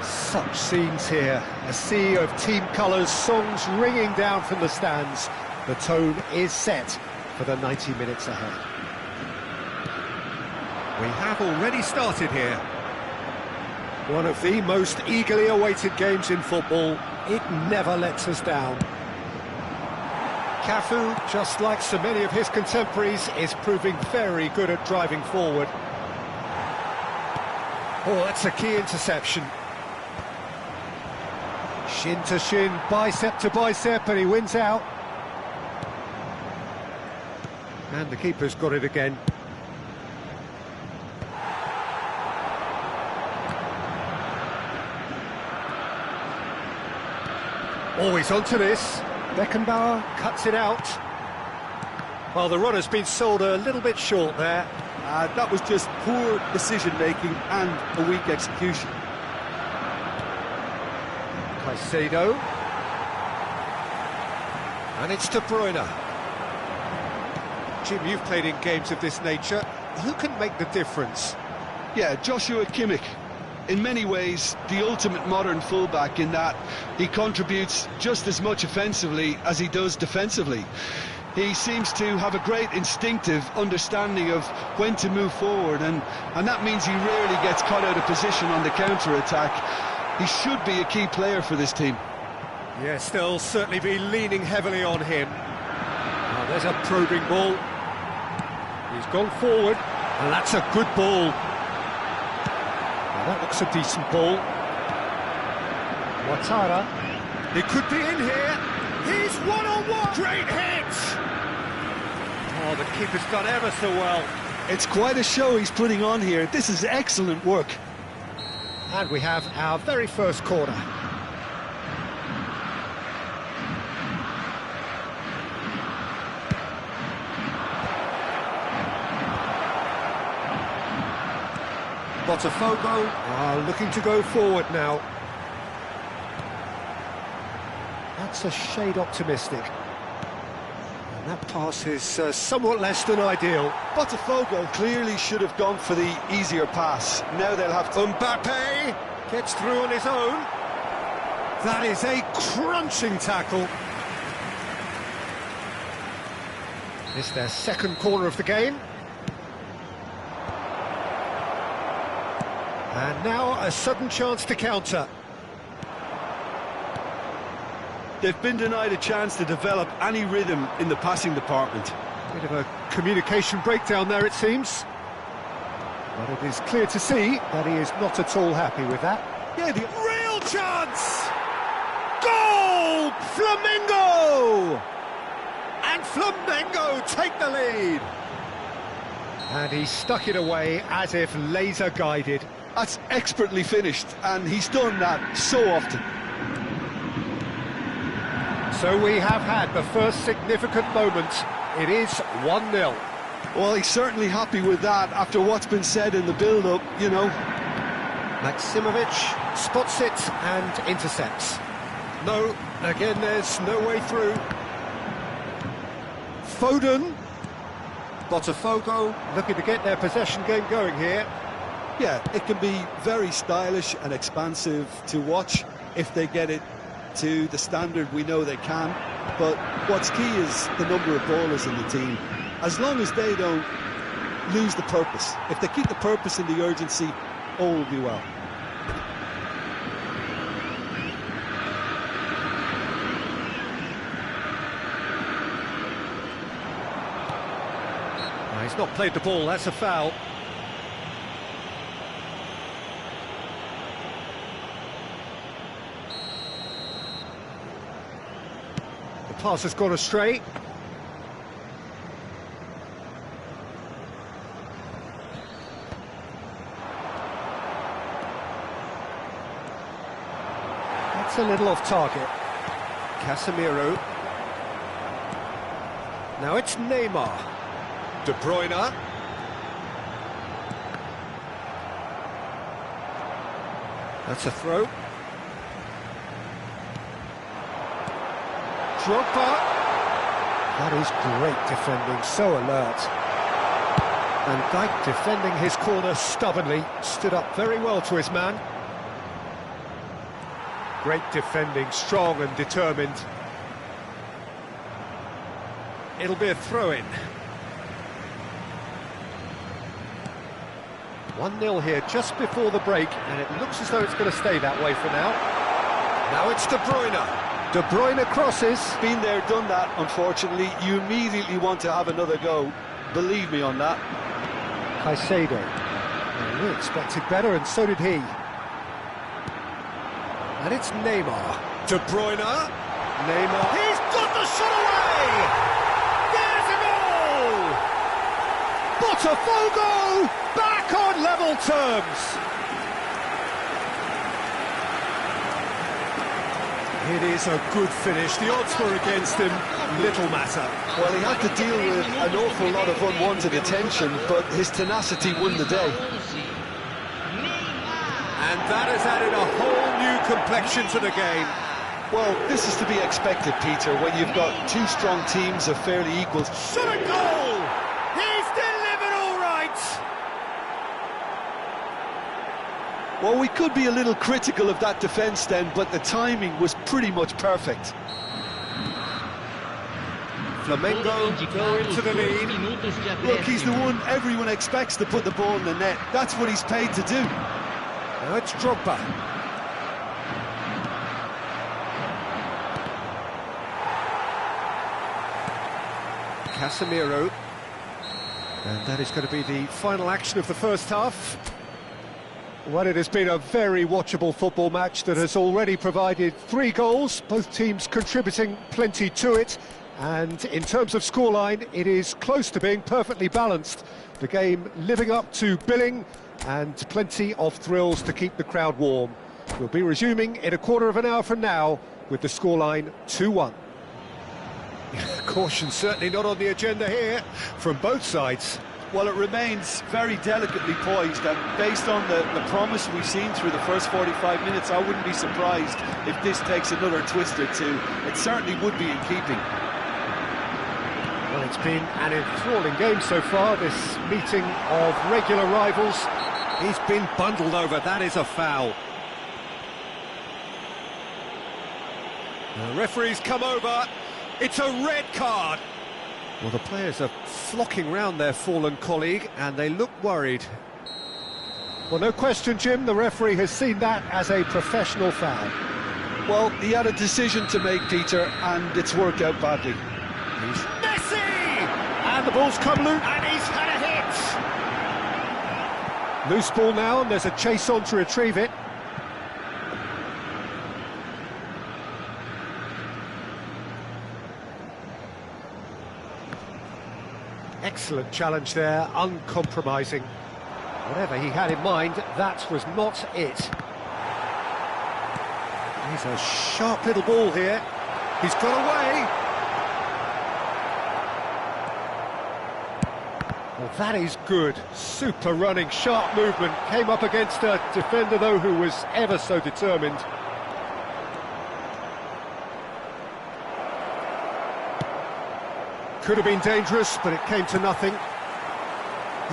Such scenes here, a sea of team colours, songs ringing down from the stands. The tone is set for the 90 minutes ahead. We have already started here. One of the most eagerly awaited games in football. It never lets us down. Cafu, just like so many of his contemporaries, is proving very good at driving forward. Oh, that's a key interception. Shin to shin, bicep to bicep, and he wins out. And the keeper's got it again. Always onto this. Beckenbauer cuts it out. Well, the run has been sold a little bit short there. That was just poor decision-making and a weak execution. Caicedo. And it's De Bruyne. Jim, you've played in games of this nature. Who can make the difference? Yeah, Joshua Kimmich. in many ways, the ultimate modern fullback in that he contributes just as much offensively as he does defensively. He seems to have a great instinctive understanding of when to move forward, and that means he rarely gets caught out of position on the counter-attack. He should be a key player for this team. Yes, they'll certainly be leaning heavily on him. Now, there's a probing ball. He's gone forward, and that's a good ball. Now, that looks a decent ball. Ouattara. He could be in here. He's one-on-one. Great hit! Oh, the keeper's done ever so well. It's quite a show he's putting on here. This is excellent work. And we have our very first corner. Botafogo are looking to go forward now. That's a shade optimistic. And that pass is somewhat less than ideal. Botafogo clearly should have gone for the easier pass. Now they'll have to... Mbappe gets through on his own. That is a crunching tackle. It's their second corner of the game. And now a sudden chance to counter. They've been denied a chance to develop any rhythm in the passing department. Bit of a communication breakdown there, it seems. But it is clear to see that he is not at all happy with that. Yeah, the real chance! Goal! Flamengo! And Flamengo take the lead! And he stuck it away as if laser-guided. That's expertly finished, and he's done that so often. So we have had the first significant moment. It is 1-0. Well, he's certainly happy with that after what's been said in the build-up, you know. Maksimovic spots it and intercepts. No, again, there's no way through. Foden. Botafogo looking to get their possession game going here. Yeah, it can be very stylish and expansive to watch if they get it to the standard we know they can, but what's key is the number of ballers in the team. As long as they don't lose the purpose, if they keep the purpose and the urgency, all will be well. He's not played the ball, that's a foul. Pass has gone astray. That's a little off target. Casemiro. Now it's Neymar. De Bruyne. That's a throw. Drogba. That is great defending, so alert. And Dijk defending his corner stubbornly, stood up very well to his man. Great defending, strong and determined. It'll be a throw-in. 1-0 here just before the break, and it looks as though it's going to stay that way for now. Now it's De Bruyne. De Bruyne crosses. Been there, done that, unfortunately. You immediately want to have another go. Believe me on that. Caicedo. Well, we expected better, and so did he. And it's Neymar. De Bruyne. Neymar. He's got the shot away! There's a goal! Botafogo back on level terms. It is a good finish. The odds were against him. Little matter. Well, he had to deal with an awful lot of unwanted attention, but his tenacity won the day. And that has added a whole new complexion to the game. Well, this is to be expected, Peter, when you've got two strong teams of fairly equal. Shot a goal! He's delivered all right! Well, we could be a little critical of that defence then, but the timing was pretty much perfect. Flamengo go into the lead. Look, he's the one everyone expects to put the ball in the net. That's what he's paid to do. Now it's Drogba. Casemiro. And that is going to be the final action of the first half. Well, it has been a very watchable football match that has already provided 3 goals, both teams contributing plenty to it. And in terms of scoreline, it is close to being perfectly balanced. The game living up to billing and plenty of thrills to keep the crowd warm. We'll be resuming in a quarter of an hour from now with the scoreline 2-1. Caution certainly not on the agenda here from both sides. Well, it remains very delicately poised, and based on the promise we've seen through the first 45 minutes, I wouldn't be surprised if this takes another twist or two. It certainly would be in keeping. Well, it's been an enthralling game so far, this meeting of regular rivals. He's been bundled over, that is a foul. The referee's come over, it's a red card. Well, the players are flocking round their fallen colleague and they look worried. Well, no question, Jim, the referee has seen that as a professional foul. Well, he had a decision to make, Peter, and it's worked out badly. He's Messi! And the ball's come loose, and he's had a hit! Loose ball now, and there's a chase on to retrieve it. Excellent challenge there, uncompromising. Whatever he had in mind, that was not it. He's a sharp little ball here. He's got away. Well, that is good. Super running, sharp movement. Came up against a defender, though, who was ever so determined. Could have been dangerous, but it came to nothing.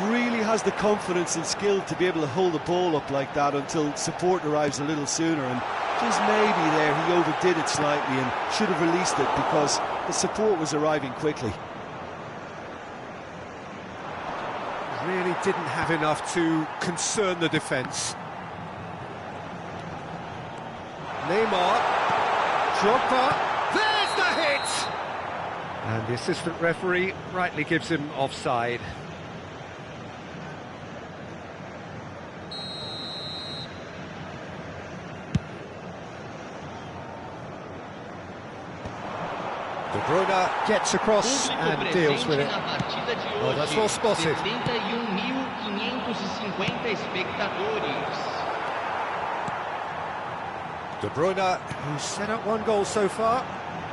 Really has the confidence and skill to be able to hold the ball up like that until support arrives a little sooner, and just maybe there he overdid it slightly and should have released it because the support was arriving quickly. Really didn't have enough to concern the defence. Neymar, Drogba, there's the hit! And the assistant referee rightly gives him offside. De Bruyne gets across and deals with it. Oh, that's well spotted. 71.550 espectadores. De Bruyne, who's set up 1 goal so far,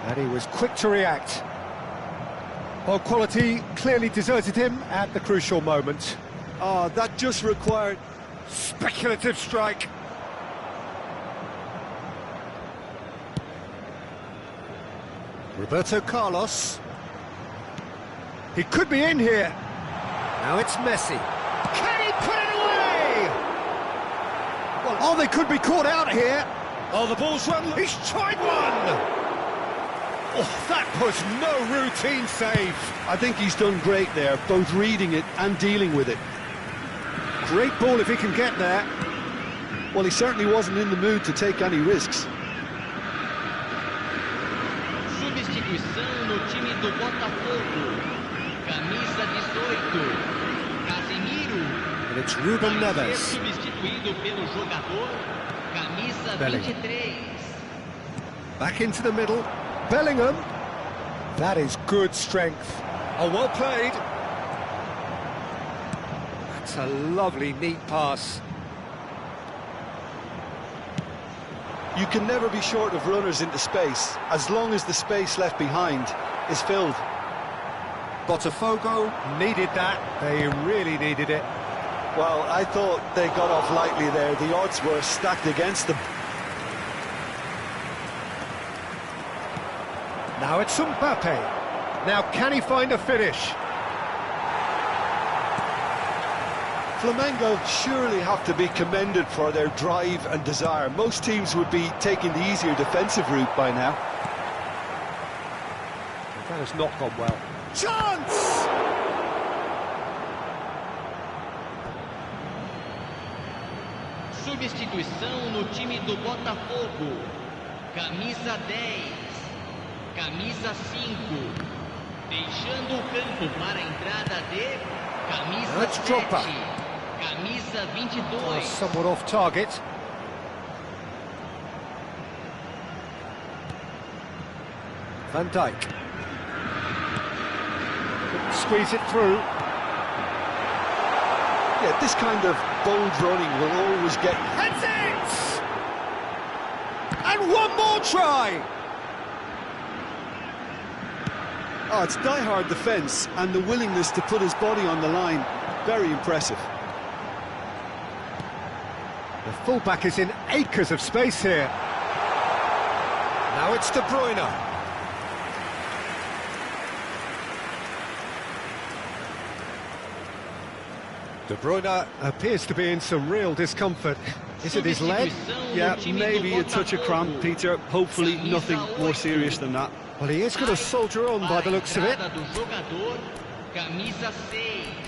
and he was quick to react. Well, quality clearly deserted him at the crucial moment. Oh, that just required... Speculative strike. Roberto Carlos. He could be in here. Now it's Messi. Can he put it away? Well, oh, they could be caught out here. Oh, the ball's run. He's tried one. Oh, that was no routine save. I think he's done great there, both reading it and dealing with it. Great ball if he can get there. Well, he certainly wasn't in the mood to take any risks. Substituição no time do Botafogo. Camisa 18. Casemiro. And it's Ruben Neves. Substituído pelo jogador. Camisa 23. Back into the middle. Bellingham. That is good strength. Oh, well played. That's a lovely, neat pass. You can never be short of runners into space, as long as the space left behind is filled. Botafogo needed that. They really needed it. Well, I thought they got off lightly there. The odds were stacked against them. Now it's Mbappe. Now can he find a finish? Flamengo surely have to be commended for their drive and desire. Most teams would be taking the easier defensive route by now. That has not gone well. Chance! Substituição no time do Botafogo. Camisa 10. Camisa 5. Deixando o campo para a entrada de camisa 7. Camisa 22. Somewhat off target. Van Dijk. Couldn't squeeze it through. Yeah, this kind of bold running will always get... Heads it! And one more try! Oh, it's die-hard defence and the willingness to put his body on the line. Very impressive. The fullback is in acres of space here. Now it's De Bruyne. De Bruyne appears to be in some real discomfort. Is it his leg? Yeah, maybe a touch of cramp, Peter. Hopefully nothing more serious than that. Well, he is going to soldier on by the looks of it. Camisa 6.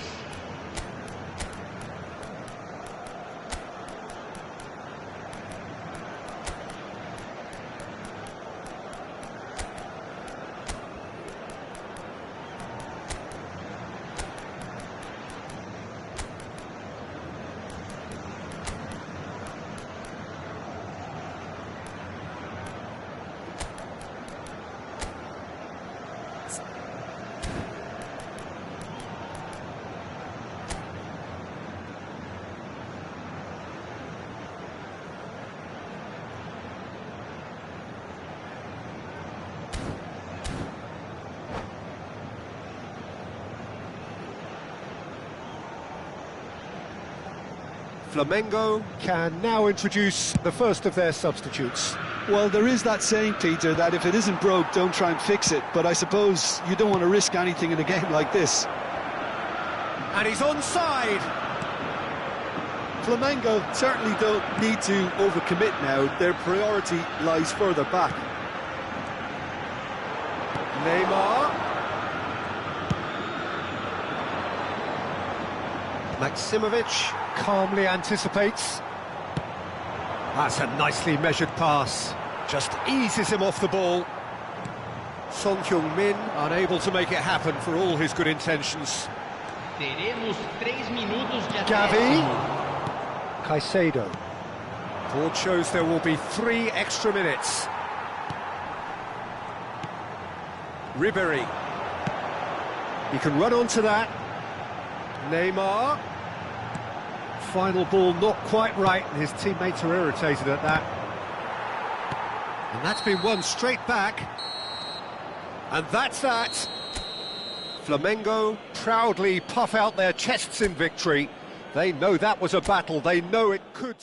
Flamengo can now introduce the first of their substitutes. Well, there is that saying, Peter, that if it isn't broke, don't try and fix it. But I suppose you don't want to risk anything in a game like this. And he's onside. Flamengo certainly don't need to overcommit now. Their priority lies further back. Neymar. Maximovic calmly anticipates. That's a nicely measured pass. Just eases him off the ball. Son Heung-min unable to make it happen for all his good intentions. Teremos 3 minutos de Gavi. acréscimo. Caicedo. Board shows there will be 3 extra minutes. Ribéry. He can run onto that. Neymar. Final ball not quite right, and his teammates are irritated at that. And that's been won straight back. And that's that. Flamengo proudly puff out their chests in victory. They know that was a battle, they know it could...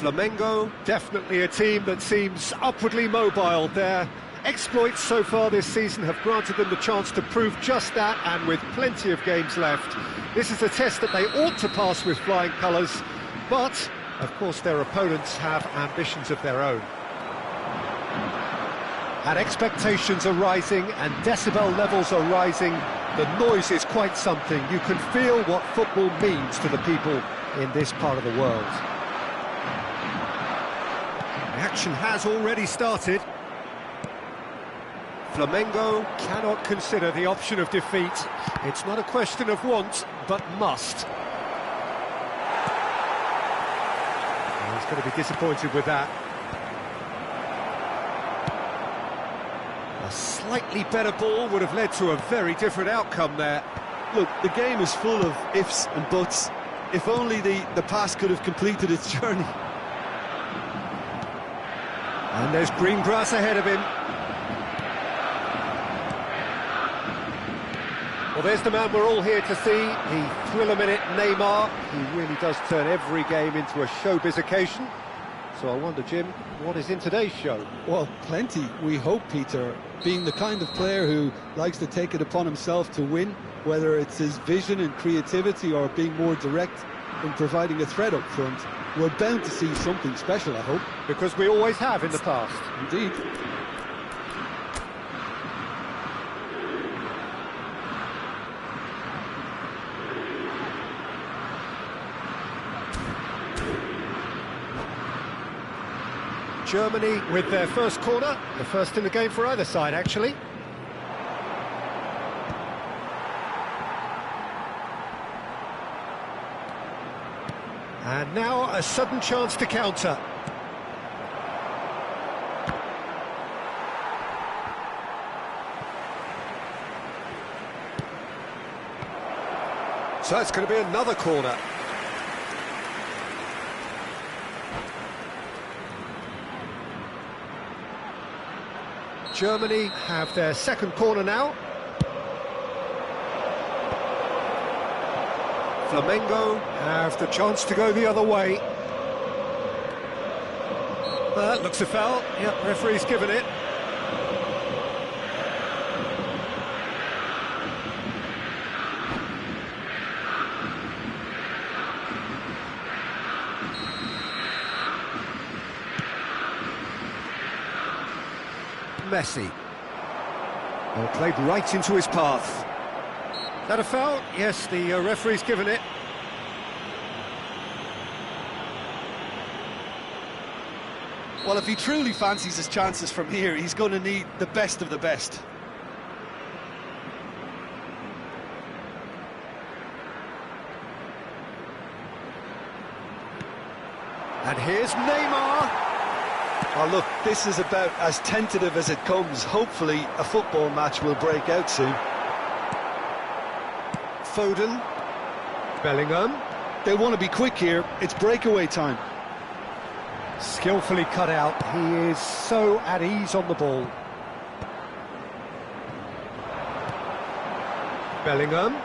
Flamengo, definitely a team that seems upwardly mobile. Their exploits so far this season have granted them the chance to prove just that, and with plenty of games left. This is a test that they ought to pass with flying colours, but, of course, their opponents have ambitions of their own. And expectations are rising, and decibel levels are rising. The noise is quite something. You can feel what football means to the people in this part of the world. The action has already started. Flamengo cannot consider the option of defeat. It's not a question of want, but must. Oh, he's going to be disappointed with that. A slightly better ball would have led to a very different outcome there. Look, the game is full of ifs and buts. If only the pass could have completed its journey. And there's green grass ahead of him. Well, there's the man we're all here to see, the thriller-minute Neymar. He really does turn every game into a showbiz occasion. So I wonder, Jim, what is in today's show? Well, plenty, we hope, Peter. Being the kind of player who likes to take it upon himself to win, whether it's his vision and creativity or being more direct in providing a threat up front, we're bound to see something special, I hope. Because we always have in the past. Indeed. Germany with their first corner, the first in the game for either side, actually. And now a sudden chance to counter. So it's going to be another corner. Germany have their second corner now. Flamengo have the chance to go the other way. That looks a foul. Yep, referee's given it. Messi. Well, played right into his path. That a foul? Yes, the referee's given it. Well, if he truly fancies his chances from here, he's going to need the best of the best. And here's Neymar. Oh, look, this is about as tentative as it comes. Hopefully, a football match will break out soon. Foden. Bellingham. They want to be quick here. It's breakaway time. Skillfully cut out. He is so at ease on the ball. Bellingham.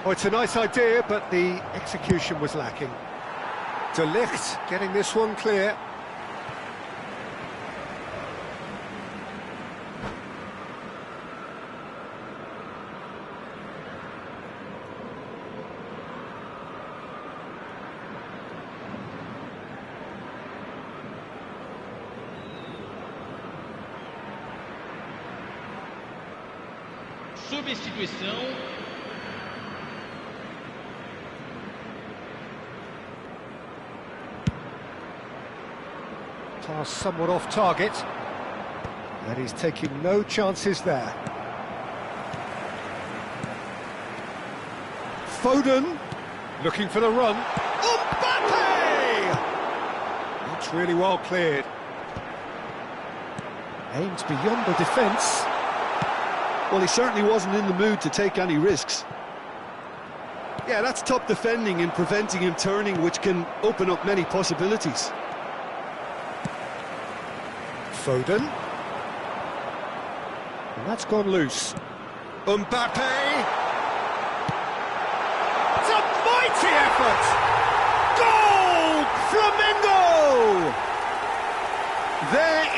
Oh, it's a nice idea, but the execution was lacking. De Ligt getting this one clear. Substituição. Pass somewhat off target. And he's taking no chances there. Foden looking for the run. Mbappe! That's really well cleared. Aims beyond the defence. Well, he certainly wasn't in the mood to take any risks. Yeah, that's top defending and preventing him turning, which can open up many possibilities. Foden. And that's gone loose. Mbappe! It's a mighty effort! Goal! Flamengo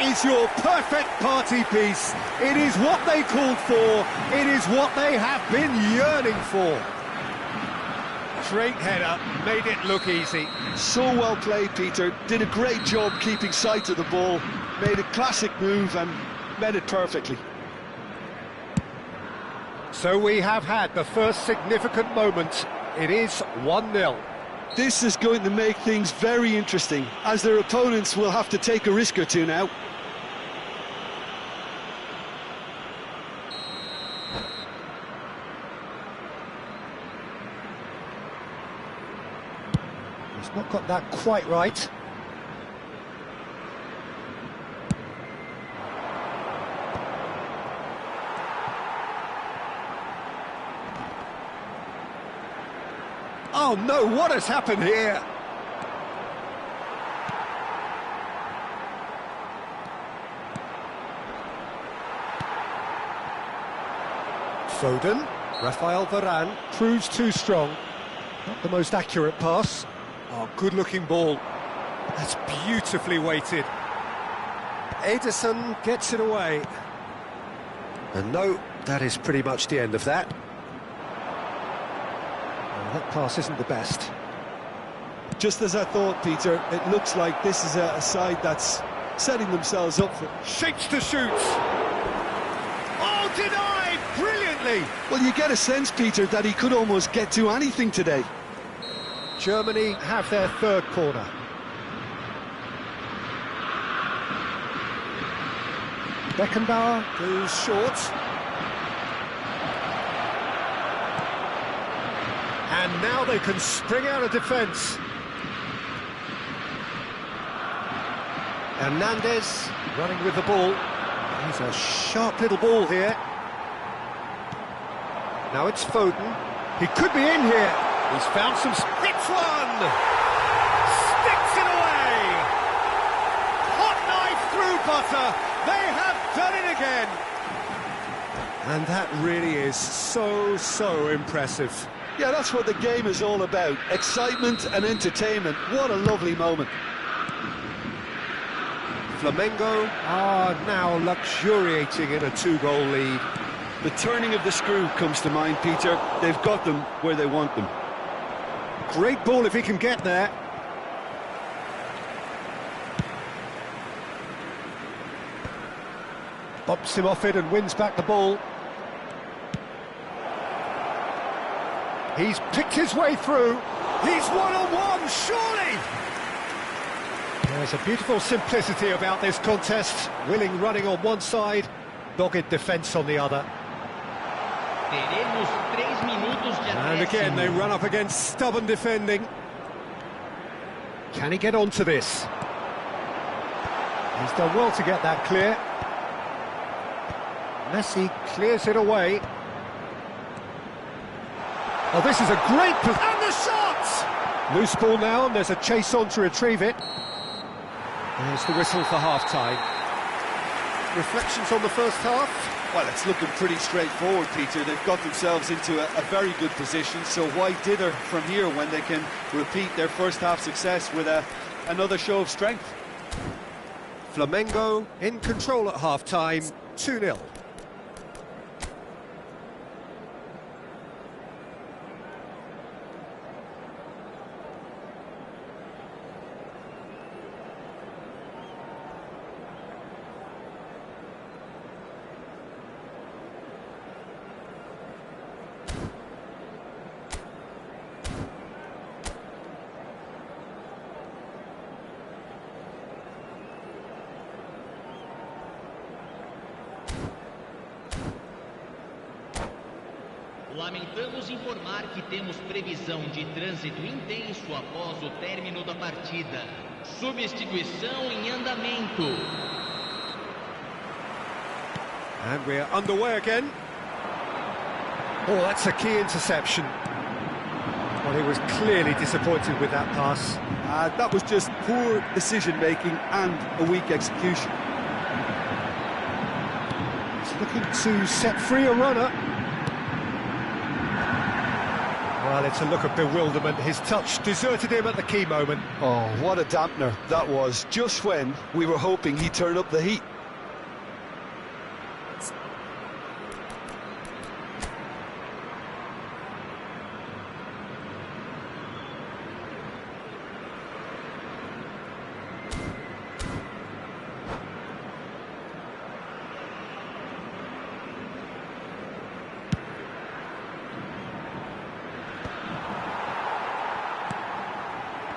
is your perfect party piece. It is what they called for. It is what they have been yearning for. Great header, made it look easy. So well played, Peter. Did a great job keeping sight of the ball. Made a classic move and met it perfectly. So we have had the first significant moment. It is 1-0. This is going to make things very interesting, as their opponents will have to take a risk or two now. He's not got that quite right. Oh no, what has happened here? Foden, Rafael Varane, proves too strong. Not the most accurate pass. Oh, good-looking ball. That's beautifully weighted. Ederson gets it away. And no, that is pretty much the end of that. That pass isn't the best. Just as I thought, Peter, it looks like this is a side that's setting themselves up for... Shapes to shoot! Oh, denied! Brilliantly! Well, you get a sense, Peter, that he could almost get to anything today. Germany have their third corner. Beckenbauer goes short. And now they can spring out of defence. Hernandez running with the ball. He's a sharp little ball here. Now it's Foden. He could be in here. He's found some... Hits one! Sticks it away! Hot knife through butter. They have done it again. And that really is so impressive. Yeah, that's what the game is all about. Excitement and entertainment. What a lovely moment. Flamengo are now luxuriating in a 2-goal lead. The turning of the screw comes to mind, Peter. They've got them where they want them. Great ball if he can get there. Bumps him off it and wins back the ball. He's picked his way through. He's one-on-one, surely! There's a beautiful simplicity about this contest. Willing running on one side, dogged defence on the other. Teremos 3 minutos de And again, they run up against stubborn defending. Can he get onto this? He's done well to get that clear. Messi clears it away. Oh, this is a great... And the shot! Loose ball now, and there's a chase on to retrieve it. There's the whistle for half-time. Reflections on the first half? Well, it's looking pretty straightforward, Peter. They've got themselves into a very good position, so why dither from here when they can repeat their first half success with another show of strength? Flamengo in control at half-time, 2-0. Lamentamos informar que temos previsão de trânsito intenso após o término da partida. Substituição em andamento. And we're underway again. Oh, that's a key interception. Well, he was clearly disappointed with that pass. That was just poor decision-making and a weak execution. He's looking to set free a runner. Well, it's a look of bewilderment. His touch deserted him at the key moment. Oh, what a dampener that was, just when we were hoping he'd turn up the heat.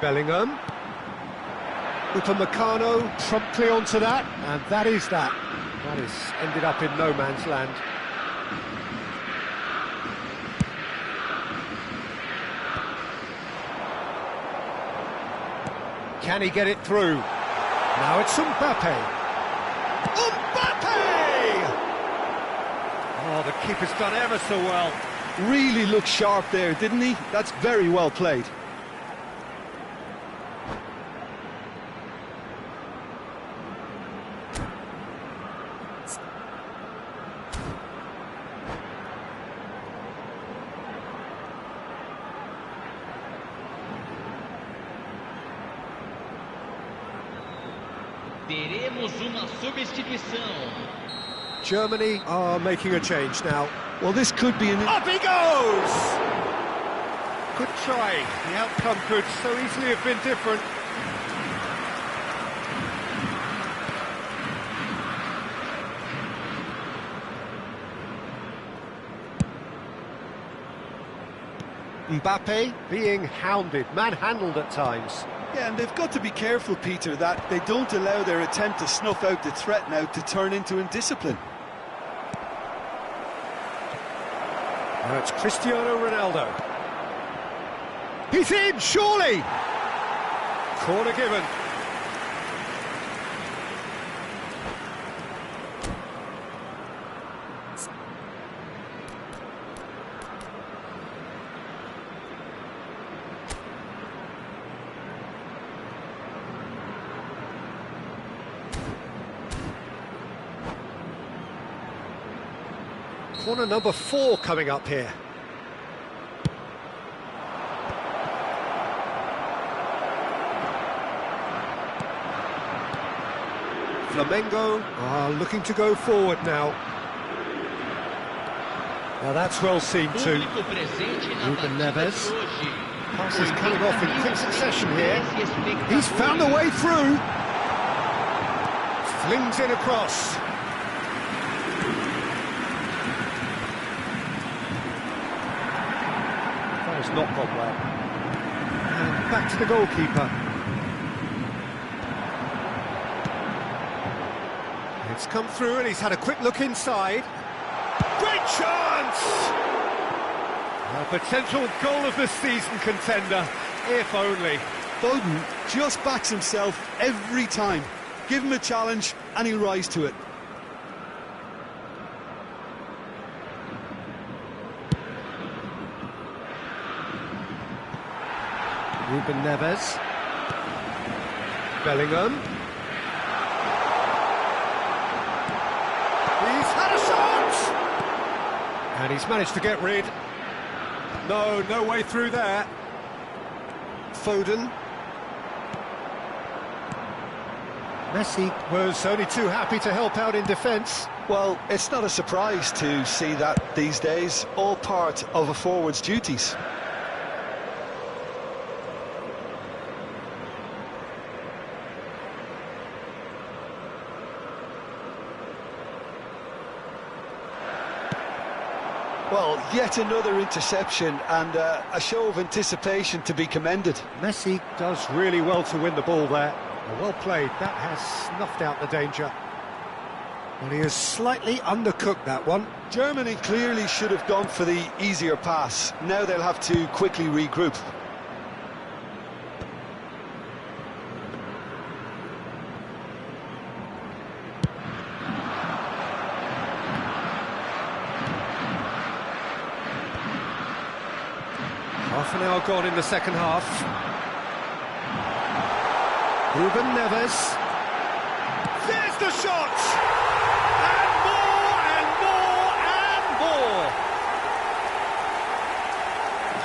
Bellingham. Upamecano promptly onto that, and that is that. That has ended up in no man's land. Can he get it through? Now it's Mbappe. Mbappe! Oh, the keeper's done ever so well. Really looked sharp there, didn't he? That's very well played. Teremos uma substituição. Germany are making a change now. Well, this could be an... Up he goes! Good try. The outcome could so easily have been different. Mbappe being hounded, manhandled at times. Yeah, and they've got to be careful, Peter, that they don't allow their attempt to snuff out the threat now to turn into indiscipline. Now it's Cristiano Ronaldo. He's in, surely! Corner given. Corner number 4 coming up here. Flamengo are looking to go forward now. Now that's well seen too. Ruben Neves. Passes coming off in quick succession here. He's found a way through. Flings it across. Has not gone well. And back to the goalkeeper. It's come through and he's had a quick look inside. Great chance! A potential goal of the season contender, if only. Foden just backs himself every time. Give him a challenge and he'll rise to it. Ruben Neves. Bellingham. He's had a shot! And he's managed to get rid. No way through there. Foden. Messi was only too happy to help out in defence. Well, it's not a surprise to see that these days, all part of a forward's duties. Well, yet another interception and a show of anticipation to be commended. Messi does really well to win the ball there. Well played, that has snuffed out the danger. Well, he has slightly undercooked that one. Germany clearly should have gone for the easier pass. Now they'll have to quickly regroup. Half an hour gone in the second half. Ruben Neves. There's the shot! And more and more and more!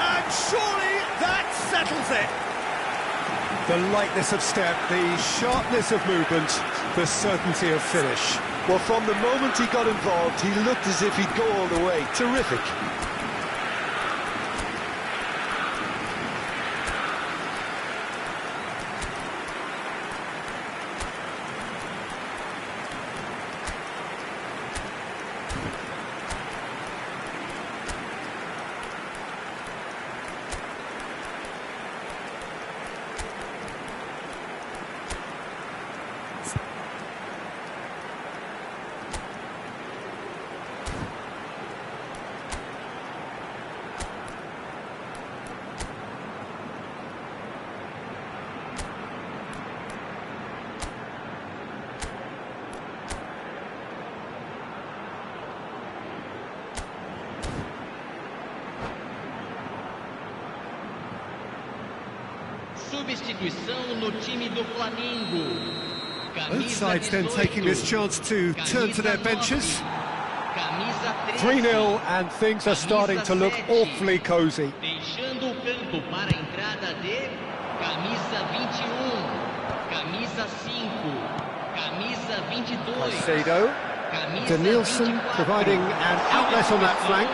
And Surely that settles it. The lightness of step, the sharpness of movement, the certainty of finish. Well, from the moment he got involved, he looked as if he'd go all the way. Terrific. Substituição no time do Flamengo. Both sides then taking this chance to turn to their benches. 3-0 and things are starting to look awfully cosy. Deixando o campo para a entrada de camisa 21, camisa 5, camisa 22. Caicedo, Danielson providing an outlet on that flank.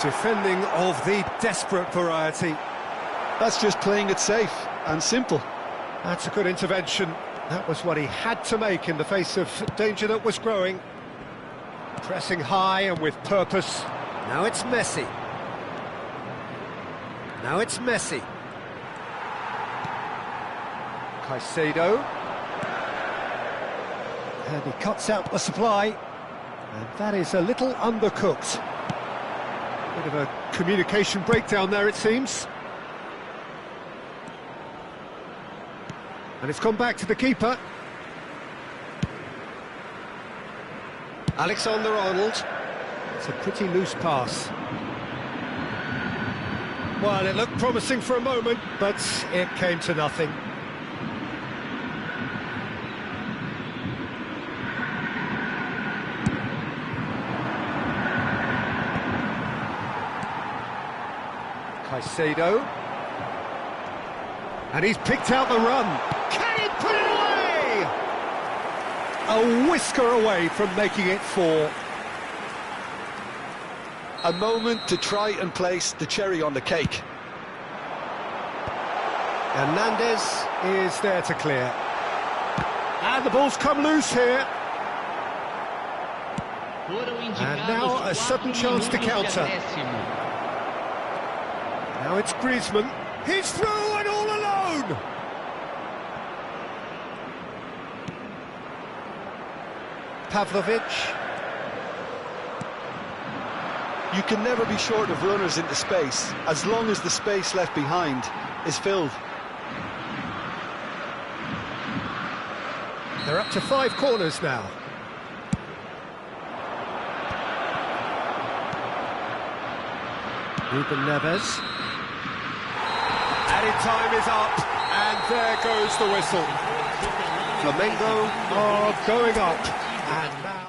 Defending of the desperate variety. That's just playing it safe and simple. That's a good intervention. That was what he had to make in the face of danger that was growing. Pressing high and with purpose. Now it's Messi. Now it's Messi. Caicedo. And he cuts out the supply. And that is a little undercooked. Bit of a communication breakdown there, it seems. And it's gone back to the keeper. Alexander-Arnold. It's a pretty loose pass. Well, it looked promising for a moment, but it came to nothing. Caicedo. And he's picked out the run. Can he put it away? A whisker away from making it 4. A moment to try and place the cherry on the cake. Hernandez is there to clear. And the ball's come loose here. And now a sudden chance to counter. Now it's Griezmann. He's through and all alone! Pavlovic. You can never be short of runners into space, as long as the space left behind is filled. They're up to 5 corners now. Ruben Neves. Added time is up, and there goes the whistle. Flamengo are going up, and now...